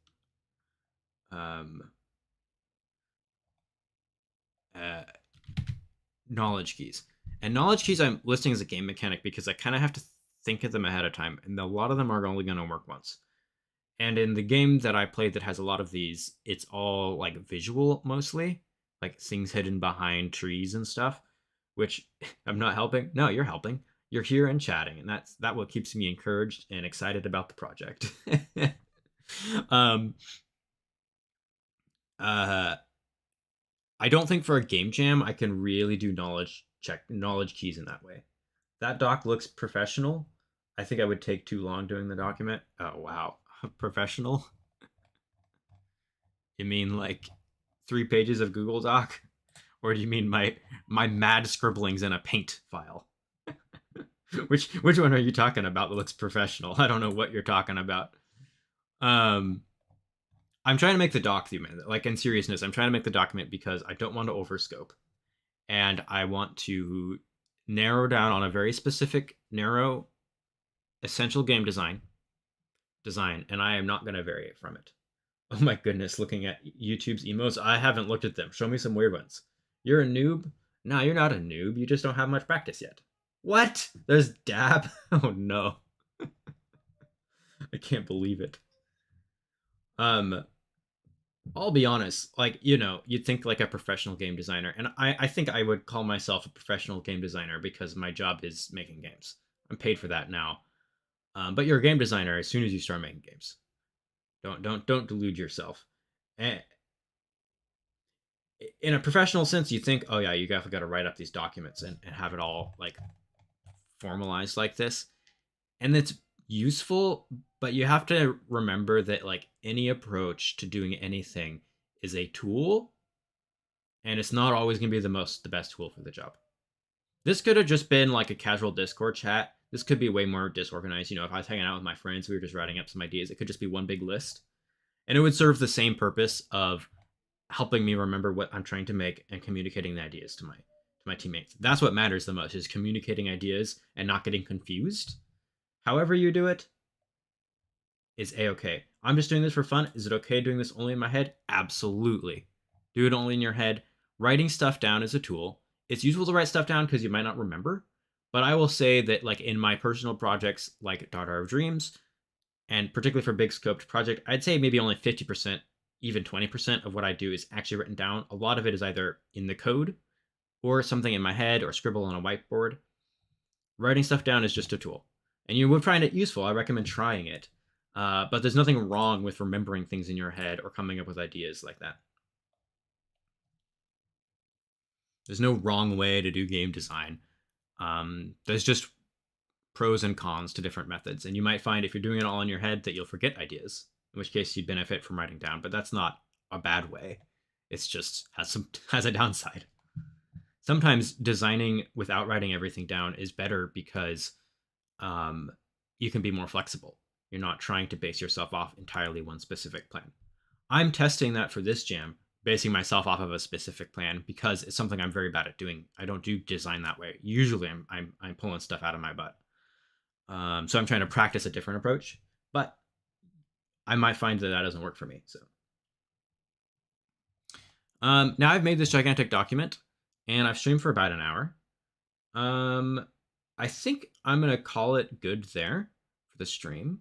Knowledge keys. And knowledge keys I'm listing as a game mechanic because I kind of have to think of them ahead of time, and a lot of them are only going to work once. And in the game that I played that has a lot of these, it's all like visual mostly, like things hidden behind trees and stuff, which I'm not helping. No, you're helping. You're here and chatting, and that what keeps me encouraged and excited about the project. I don't think for a game jam I can really do knowledge keys in that way. That doc looks professional. I think I would take too long doing the document. Oh wow, professional? You mean like 3 pages of Google Doc, or do you mean my mad scribblings in a Paint file? which one are you talking about that looks professional? I don't know what you're talking about. I'm trying to make the document, like in seriousness, I'm trying to make the document because I don't want to overscope. And I want to narrow down on a very specific, narrow, essential game design, and I am not going to vary it from it. Oh my goodness, looking at YouTube's emotes, I haven't looked at them. Show me some weird ones. You're a noob? No, you're not a noob. You just don't have much practice yet. What? There's dab? Oh no. I can't believe it. I'll be honest, like, you'd think like a professional game designer, and I think I would call myself a professional game designer because my job is making games. I'm paid for that now. But you're a game designer as soon as you start making games. Don't delude yourself. In a professional sense, you think, oh yeah, you got to write up these documents and have it all like formalized like this, and it's useful, but you have to remember that like any approach to doing anything is a tool, and it's not always going to be the best tool for the job. This could have just been like a casual Discord chat. This could be way more disorganized. If I was hanging out with my friends, we were just writing up some ideas. It could just be one big list, and it would serve the same purpose of helping me remember what I'm trying to make and communicating the ideas to my teammates. That's what matters the most, is communicating ideas and not getting confused. However you do it is a-okay. I'm just doing this for fun. Is it okay doing this only in my head? Absolutely. Do it only in your head. Writing stuff down is a tool. It's useful to write stuff down because you might not remember. But I will say that like in my personal projects like Daughter of Dreams, and particularly for big scoped project, I'd say maybe only 50%, even 20% of what I do is actually written down. A lot of it is either in the code or something in my head or scribble on a whiteboard. Writing stuff down is just a tool. And you would find it useful. I recommend trying it. But there's nothing wrong with remembering things in your head or coming up with ideas like that. There's no wrong way to do game design. There's just pros and cons to different methods. And you might find if you're doing it all in your head that you'll forget ideas, in which case you benefit from writing down. But that's not a bad way. It's just has a downside. Sometimes designing without writing everything down is better because you can be more flexible. You're not trying to base yourself off entirely one specific plan. I'm testing that for this jam, basing myself off of a specific plan because it's something I'm very bad at doing. I don't do design that way. Usually I'm pulling stuff out of my butt. So I'm trying to practice a different approach, but I might find that doesn't work for me. So now I've made this gigantic document and I've streamed for about an hour. I think I'm going to call it good there for the stream.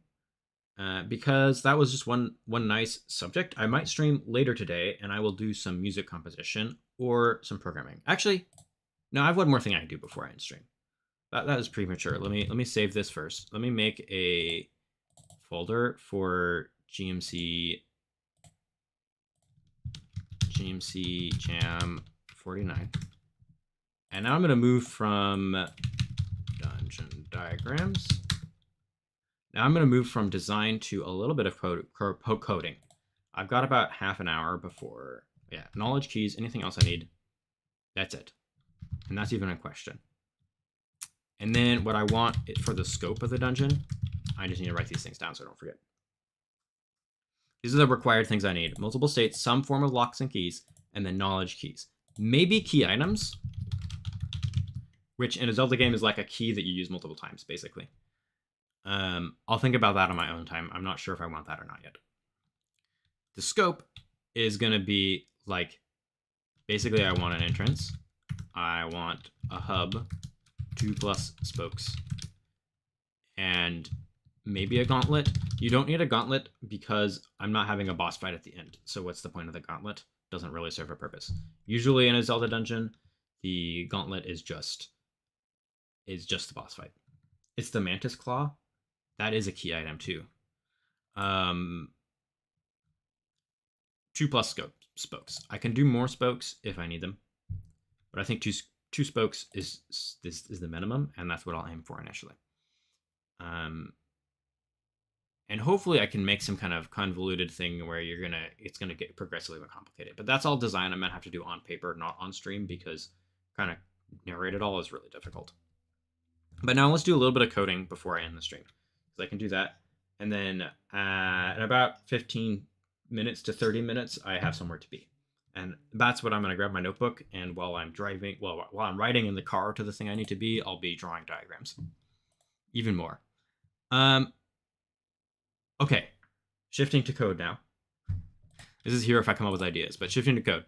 Because that was just one nice subject. I might stream later today, and I will do some music composition or some programming. Actually, no, I have one more thing I can do before I end stream. That is premature. Let me save this first. Let me make a folder for GMC Jam 49, and now I'm gonna move from dungeon diagrams. Now I'm going to move from design to a little bit of coding. I've got about half an hour before, knowledge keys, anything else I need. That's it. And that's even a question. And then what I want for the scope of the dungeon, I just need to write these things down so I don't forget. These are the required things I need. Multiple states, some form of locks and keys, and then knowledge keys. Maybe key items, which in a Zelda game is like a key that you use multiple times, basically. I'll think about that on my own time. I'm not sure if I want that or not yet. The scope is going to be like, basically I want an entrance. I want a hub, 2+ spokes, and maybe a gauntlet. You don't need a gauntlet because I'm not having a boss fight at the end. So what's the point of the gauntlet? Doesn't really serve a purpose. Usually in a Zelda dungeon, the gauntlet is just the boss fight. It's the Mantis Claw. That is a key item too. 2+ spokes. I can do more spokes if I need them, but I think two spokes is the minimum, and that's what I'll aim for initially. And hopefully I can make some kind of convoluted thing where it's gonna get progressively more complicated. But that's all design I'm gonna have to do on paper, not on stream, because kind of narrate it all is really difficult. But now let's do a little bit of coding before I end the stream. I can do that, and then in about 15 minutes to 30 minutes, I have somewhere to be, and that's what I'm going to grab my notebook. And while I'm driving, while I'm riding in the car to the thing I need to be, I'll be drawing diagrams, even more. Okay, shifting to code now. This is here if I come up with ideas, but shifting to code.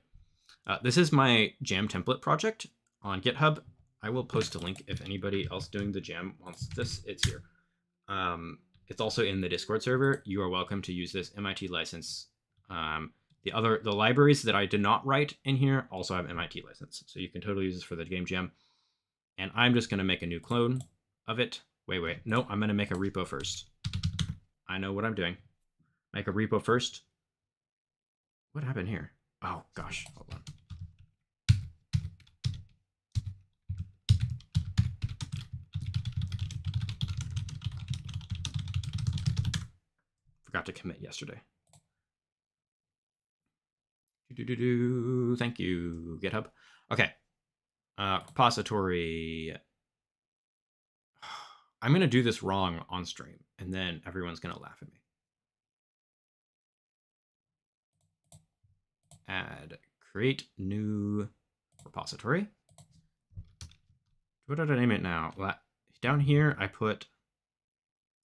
This is my Jam template project on GitHub. I will post a link if anybody else doing the Jam wants this. It's here. It's also in the Discord server. You are welcome to use this MIT license. The libraries that I did not write in here also have MIT license, so you can totally use this for the game jam. And I'm just going to make a new clone of it. Wait, no, I'm going to make a repo first. I know what I'm doing. Make a repo first. What happened here? Oh gosh, hold on. Forgot to commit yesterday. Thank you, GitHub. Okay. Repository. I'm going to do this wrong on stream, and then everyone's going to laugh at me. Add, create new repository. What did I name it now? Down here, I put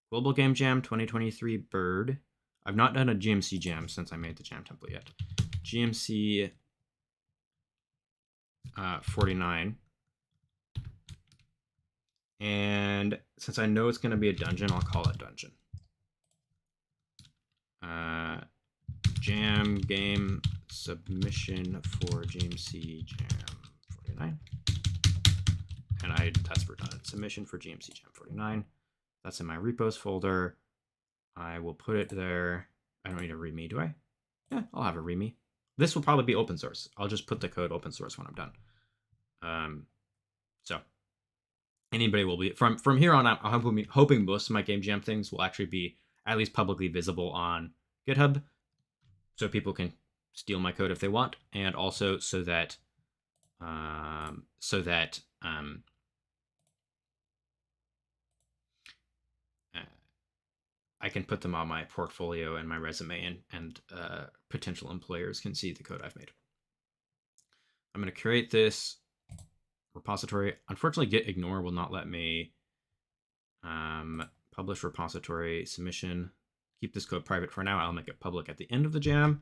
Global Game Jam 2023 Bird. I've not done a GMC Jam since I made the Jam template yet. GMC 49. And since I know it's going to be a dungeon, I'll call it dungeon. Jam game submission for GMC Jam 49. And that's redundant. Submission for GMC Jam 49. That's in my repos folder. I will put it there. I don't need a README, do I? Yeah, I'll have a README. This will probably be open source. I'll just put the code open source when I'm done. So anybody will be from here on out. I'm hoping most of my game jam things will actually be at least publicly visible on GitHub, so people can steal my code if they want, and also so that I can put them on my portfolio and my resume, and potential employers can see the code I've made. I'm going to create this repository. Unfortunately, git ignore will not let me publish repository submission. Keep this code private for now. I'll make it public at the end of the jam.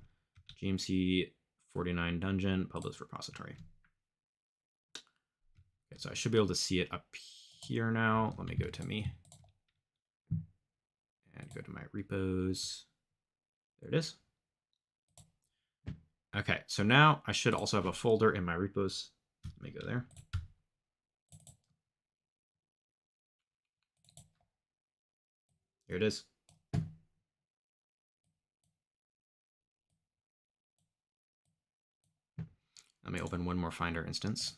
GMC 49 dungeon, publish repository. Okay, so I should be able to see it up here now. Let me go to me and go to my repos. There it is. Okay, so now I should also have a folder in my repos. Let me go there. Here it is. Let me open one more Finder instance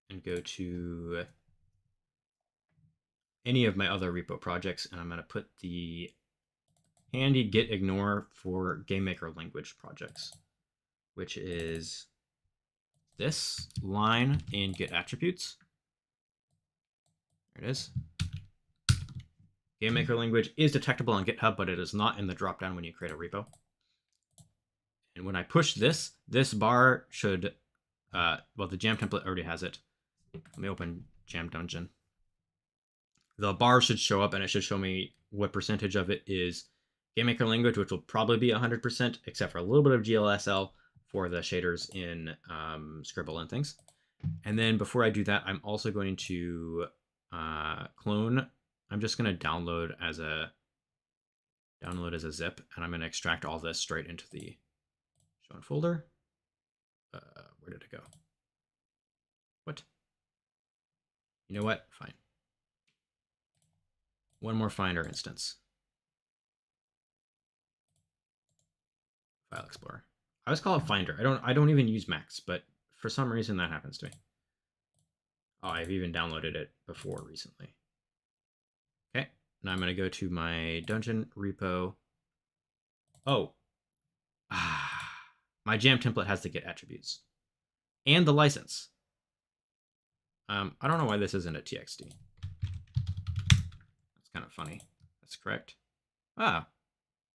and go to any of my other repo projects, and I'm going to put the handy git ignore for GameMaker language projects, which is this line in git attributes. There it is. GameMaker language is detectable on GitHub, but it is not in the dropdown when you create a repo. And when I push this bar should, well, the Jam template already has it. Let me open Jam Dungeon. The bar should show up, and it should show me what percentage of it is GameMaker language, which will probably be 100%, except for a little bit of GLSL for the shaders in Scribble and things. And then before I do that, I'm also going to clone. I'm just going to download as a zip, and I'm going to extract all this straight into the shown folder. Where did it go? What? You know what? Fine. One more Finder instance. File Explorer. I always call it Finder. I don't even use Macs, but for some reason that happens to me. Oh, I've even downloaded it before recently. Okay, now I'm going to go to my Dungeon repo. Oh, my Jam template has the Git attributes and the license. I don't know why this isn't a TXT. That's kind of funny. That's correct. Ah,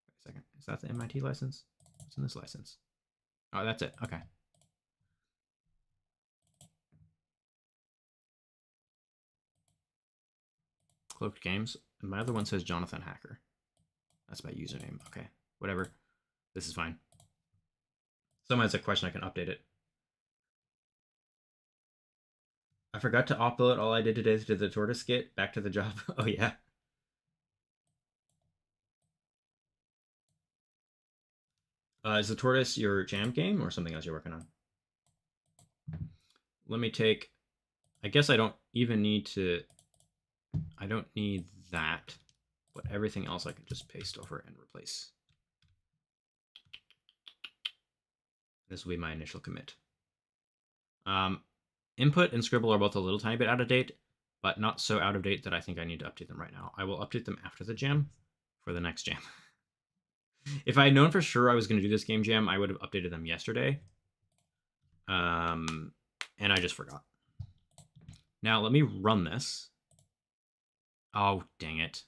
wait a second. Is that the MIT license? What's in this license? Oh, that's it. Okay. Cloaked Games. And my other one says Jonathan Hacker. That's my username. Okay, whatever. This is fine. Someone has a question, I can update it. I forgot to upload all I did today to the tortoise skit. Back to the job. Oh, yeah. Is the tortoise your jam game or something else you're working on? Let me take... I guess I don't even need to... I don't need that, but everything else I can just paste over and replace. This will be my initial commit. Input and Scribble are both a little tiny bit out of date, but not so out of date that I think I need to update them right now. I will update them after the jam for the next jam. If I had known for sure I was going to do this game jam, I would have updated them yesterday. And I just forgot. Now let me run this. Oh, dang it.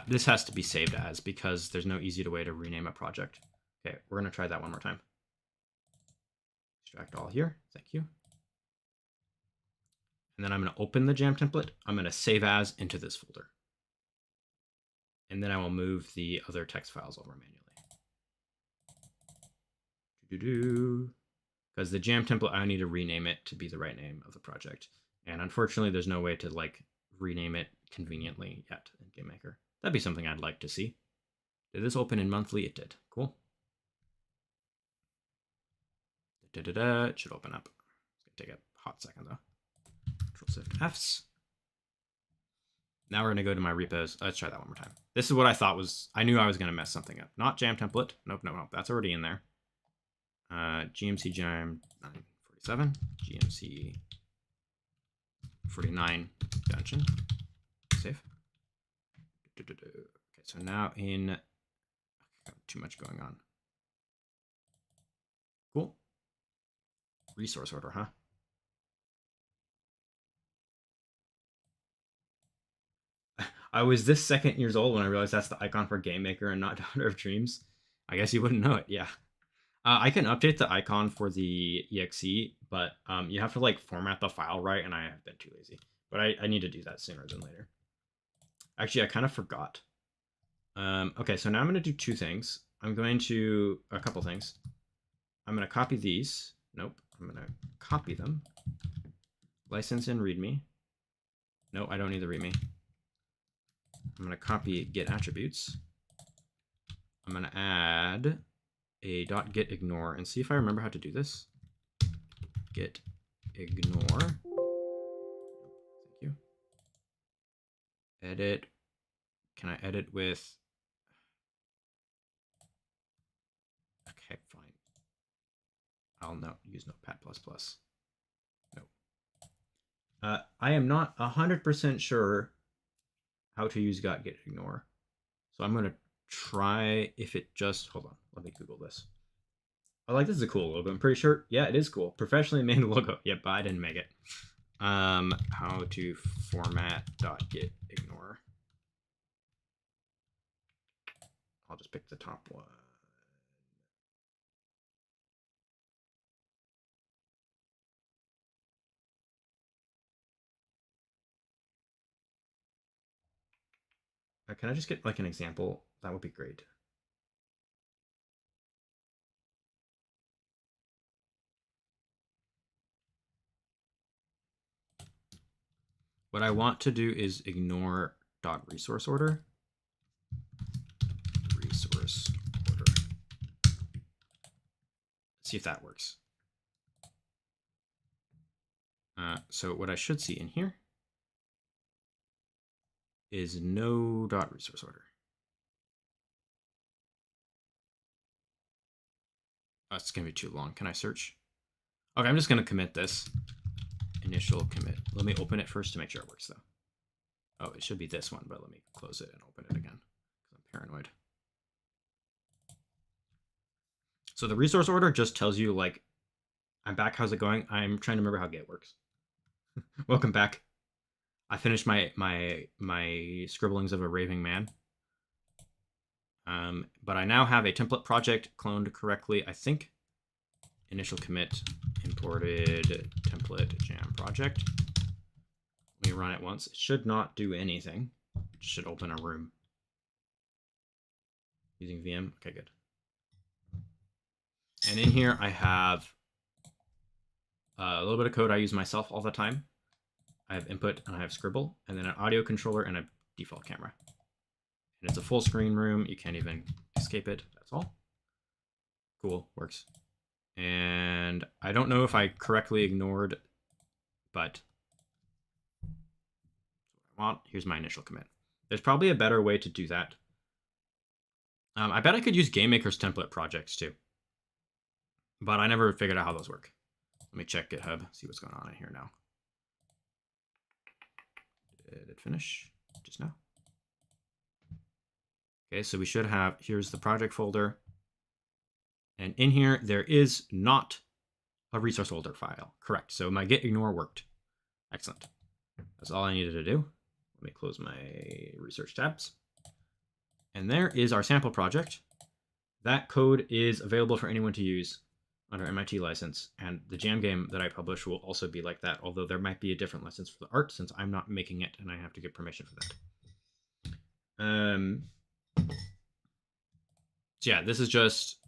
This has to be saved as, because there's no easy way to rename a project. Okay, we're going to try that one more time. Extract all here. Thank you. And then I'm going to open the Jam template. I'm going to save as into this folder. And then I will move the other text files over manually. Because the Jam template, I need to rename it to be the right name of the project. And unfortunately, there's no way to like rename it conveniently yet in Game Maker. That'd be something I'd like to see. Did this open in monthly? It did. Cool. It should open up. It's gonna take a hot second though. Control-Shift-Fs. Now we're gonna go to my repos. Let's try that one more time. This is what I thought was, I knew I was gonna mess something up. Not jam template. Nope. That's already in there. GMC Jam 947. GMC 49 dungeon. Save. Okay, so now in, too much going on. Cool. Resource order, huh? I was this second years old when I realized that's the icon for Game Maker and not Daughter of Dreams. I guess you wouldn't know it, yeah. I can update the icon for the exe, but you have to like format the file right, and I have been too lazy. But I need to do that sooner than later. Actually, I kind of forgot. Okay, so now I'm going to do two things. I'm going to, a couple things. I'm going to copy these. Nope, I'm going to copy them. License and readme. No, I don't need the readme. I'm going to copy get attributes. I'm going to add a .get ignore and see if I remember how to do this. Get ignore. Thank you. Edit. Can I edit with? Okay, fine. I'll use Notepad++. No. I am not 100% sure how to use get ignore. So I'm going to try if it just, hold on, let me Google this. This is a cool logo. I'm pretty sure, yeah, it is cool. Professionally made logo. Yep, but I didn't make it. How to format .get ignore. I'll just pick the top one. Can I just get like an example? That would be great. What I want to do is ignore .resource order. Resource order. See if that works. So what I should see in here is no .resource order. Oh, it's gonna be too long. Can I search? Okay, I'm just gonna commit this. Initial commit. Let me open it first to make sure it works though. Oh, it should be this one, but let me close it and open it again because I'm paranoid. So the resource order just tells you like, I'm back, how's it going? I'm trying to remember how get works. Welcome back. I finished my scribblings of a raving man. But I now have a template project cloned correctly, I think. Initial commit, imported template jam project. Let me run it once. It should not do anything. It should open a room. Using VM, okay, good. And in here I have a little bit of code I use myself all the time. I have input and I have scribble, and then an audio controller and a default camera. And it's a full screen room. You can't even escape it. That's all. Cool, works. And I don't know if I correctly ignored, but what I want. Here's my initial commit. There's probably a better way to do that. I bet I could use Game Maker's template projects too, but I never figured out how those work. Let me check GitHub, see what's going on in here now. Did it finish just now? Okay, so we should have, here's the project folder. And in here, there is not a resource folder file. Correct, so my get ignore worked. Excellent. That's all I needed to do. Let me close my research tabs. And there is our sample project. That code is available for anyone to use under MIT license. And the Jam game that I publish will also be like that, although there might be a different license for the art since I'm not making it and I have to get permission for that. So yeah, this is just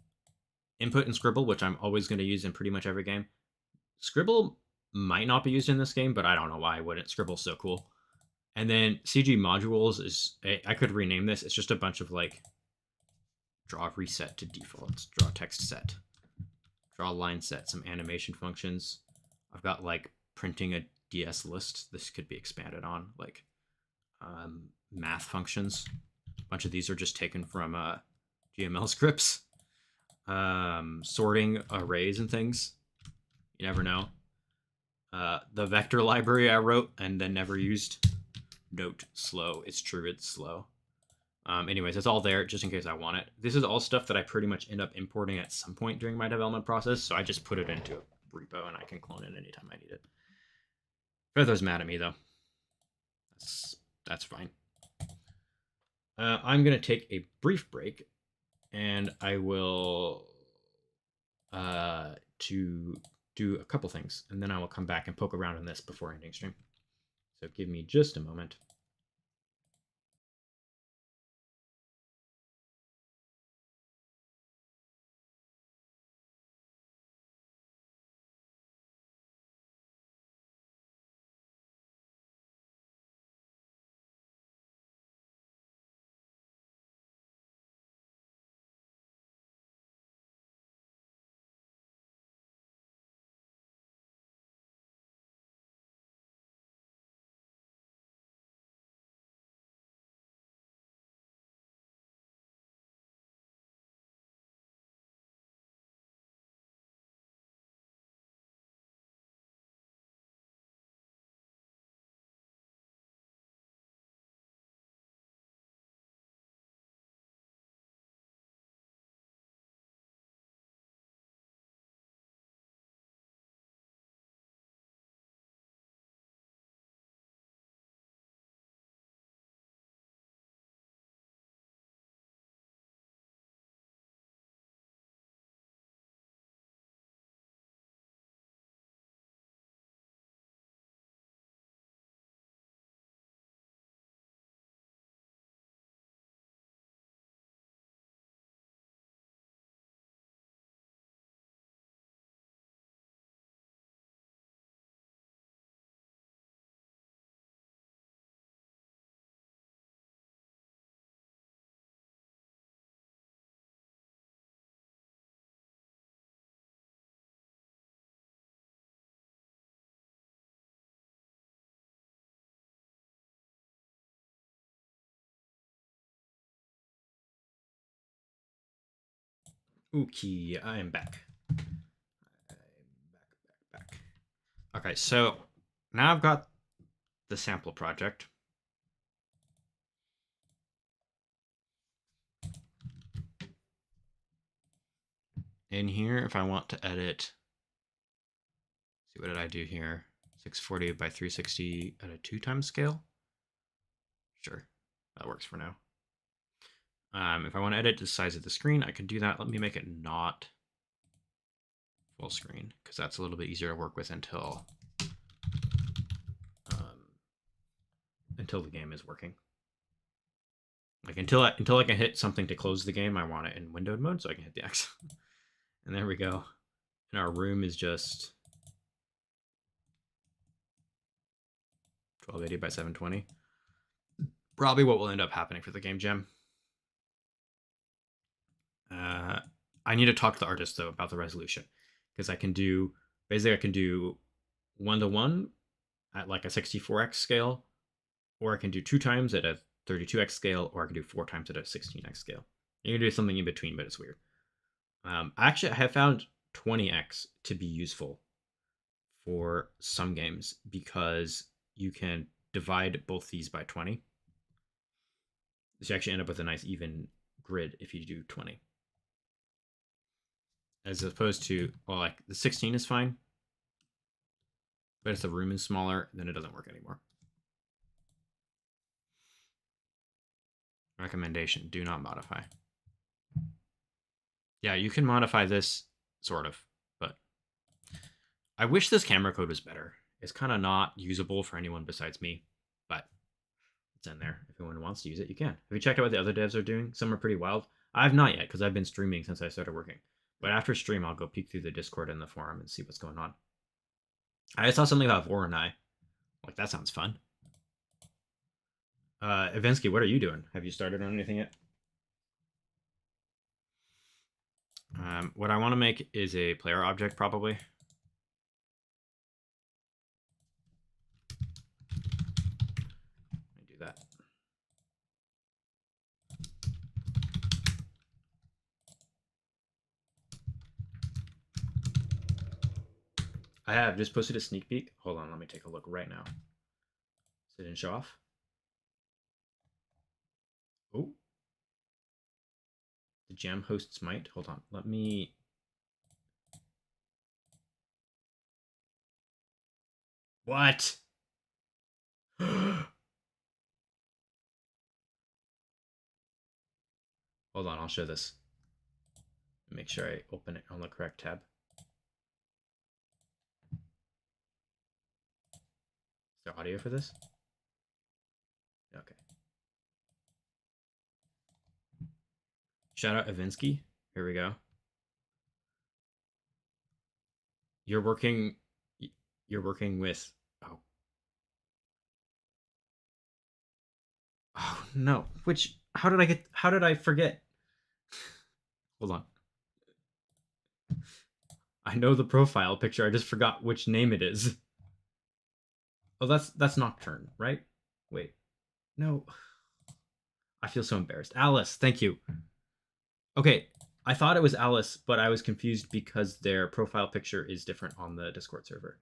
input and scribble, which I'm always going to use in pretty much every game. Scribble might not be used in this game, but I don't know why I wouldn't. Scribble's so cool. And then CG modules is, I could rename this. It's just a bunch of like draw reset to defaults, draw text set, draw line set, some animation functions. I've got like printing a DS list. This could be expanded on, like math functions. A bunch of these are just taken from GML scripts. Sorting arrays and things. You never know. The vector library I wrote and then never used. Note slow. It's true, it's slow. Anyways, it's all there just in case I want it. This is all stuff that I pretty much end up importing at some point during my development process, so I just put it into a repo and I can clone it anytime I need it. Feather's mad at me though. That's fine. I'm gonna take a brief break, and I will to do a couple things, and then I will come back and poke around in this before ending stream. So give me just a moment. Okay, I am back. Back. Okay, so now I've got the sample project. In here, if I want to edit, see what did I do here? 640 by 360 at a 2x scale. Sure, that works for now. If I want to edit the size of the screen, I can do that. Let me make it not full screen because that's a little bit easier to work with until the game is working. Like until I can hit something to close the game, I want it in windowed mode so I can hit the X. And there we go. And our room is just 1280 by 720. Probably what will end up happening for the game jam. I need to talk to the artist though about the resolution because I can do 1:1 at like a 64x scale, or I can do 2 times at a 32x scale, or I can do 4 times at a 16x scale. You can do something in between, but it's weird. Actually, I have found 20x to be useful for some games because you can divide both these by 20. So you actually end up with a nice even grid if you do 20. As opposed to, well, like the 16 is fine, but if the room is smaller, then it doesn't work anymore. Recommendation, do not modify. Yeah, you can modify this, sort of, but I wish this camera code was better. It's kind of not usable for anyone besides me, but it's in there. If anyone wants to use it, you can. Have you checked out what the other devs are doing? Some are pretty wild. I've not yet, because I've been streaming since I started working. But after stream, I'll go peek through the Discord and the forum and see what's going on. I saw something about Voronoi. Like, that sounds fun. Ivinsky, what are you doing? Have you started on anything yet? What I want to make is a player object, probably. Let me do that. I have just posted a sneak peek. Hold on, let me take a look right now. So it didn't show off. Oh. The Jam hosts might. Hold on. Let me. What? Hold on, I'll show this. Make sure I open it on the correct tab. Is there audio for this? Okay. Shout out Ivinsky. Here we go. You're working. You're working with. Oh. Oh no. Which? How did I get? How did I forget? Hold on. I know the profile picture. I just forgot which name it is. Oh, that's Nocturne, right? Wait. No. I feel so embarrassed. Alice, thank you. Okay, I thought it was Alice, but I was confused because their profile picture is different on the Discord server.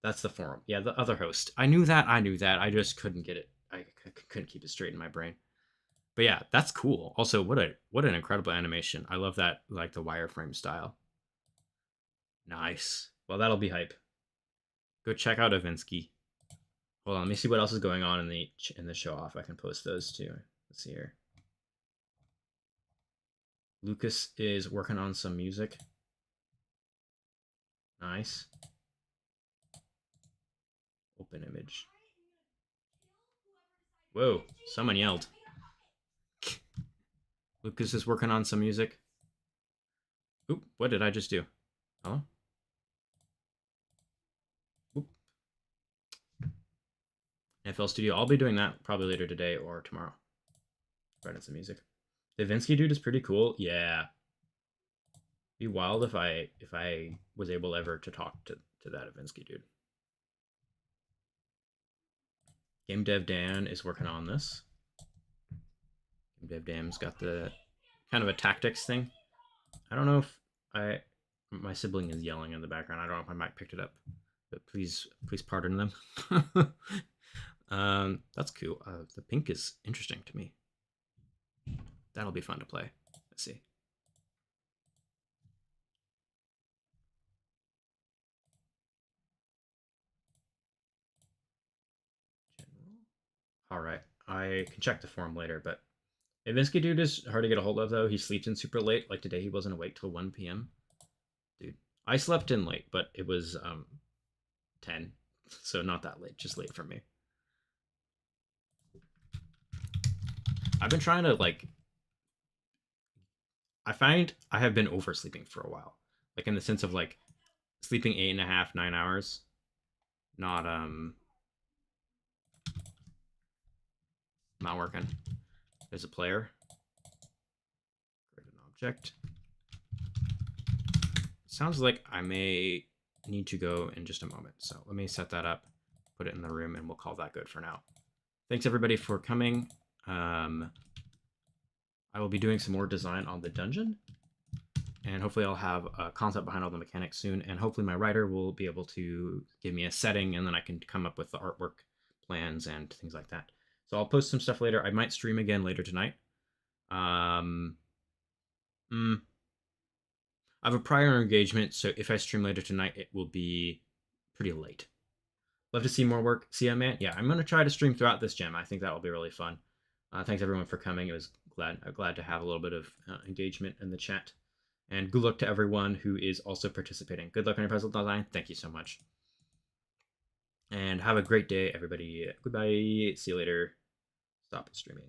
That's the forum. Yeah, the other host. I knew that. I just couldn't get it. I couldn't keep it straight in my brain. But yeah, that's cool. Also, what an incredible animation. I love that, like the wireframe style. Nice. Well, that'll be hype. Go check out Ivinsky. Hold on, let me see what else is going on in the show off. I can post those too. Let's see here. Lucas is working on some music. Nice. Open image. Whoa, someone yelled. Lucas is working on some music. Oop, what did I just do? Hello? Oop. FL Studio. I'll be doing that probably later today or tomorrow. Writing some music. The Vinsky dude is pretty cool. Yeah. Be wild if I was able ever to talk to that Vinsky dude. Game Dev Dan is working on this. Game Dev Dan's got the kind of a tactics thing. I don't know if my sibling is yelling in the background. I don't know if my mic picked it up, but please pardon them. That's cool. The pink is interesting to me. That'll be fun to play. Let's see. General. All right. I can check the forum later, but Ivinsky dude is hard to get a hold of though. He sleeps in super late. Like today, he wasn't awake till 1 p.m. Dude, I slept in late, but it was 10, so not that late. Just late for me. I've been trying to like. I find I have been oversleeping for a while, like in the sense of like sleeping 8.5, 9 hours. Not working. There's a player. Create an object. Sounds like I may need to go in just a moment. So let me set that up, put it in the room, and we'll call that good for now. Thanks everybody for coming. I will be doing some more design on the dungeon, and hopefully I'll have a concept behind all the mechanics soon, and hopefully my writer will be able to give me a setting, and then I can come up with the artwork plans and things like that. So I'll post some stuff later. I might stream again later tonight. I have a prior engagement, so if I stream later tonight, it will be pretty late. Love to see more work. See ya, man. Yeah, I'm going to try to stream throughout this gem. I think that will be really fun. Thanks everyone for coming. It was glad to have a little bit of engagement in the chat. And good luck to everyone who is also participating. Good luck on your puzzle design. Thank you so much. And have a great day, everybody. Goodbye. See you later. Stop streaming.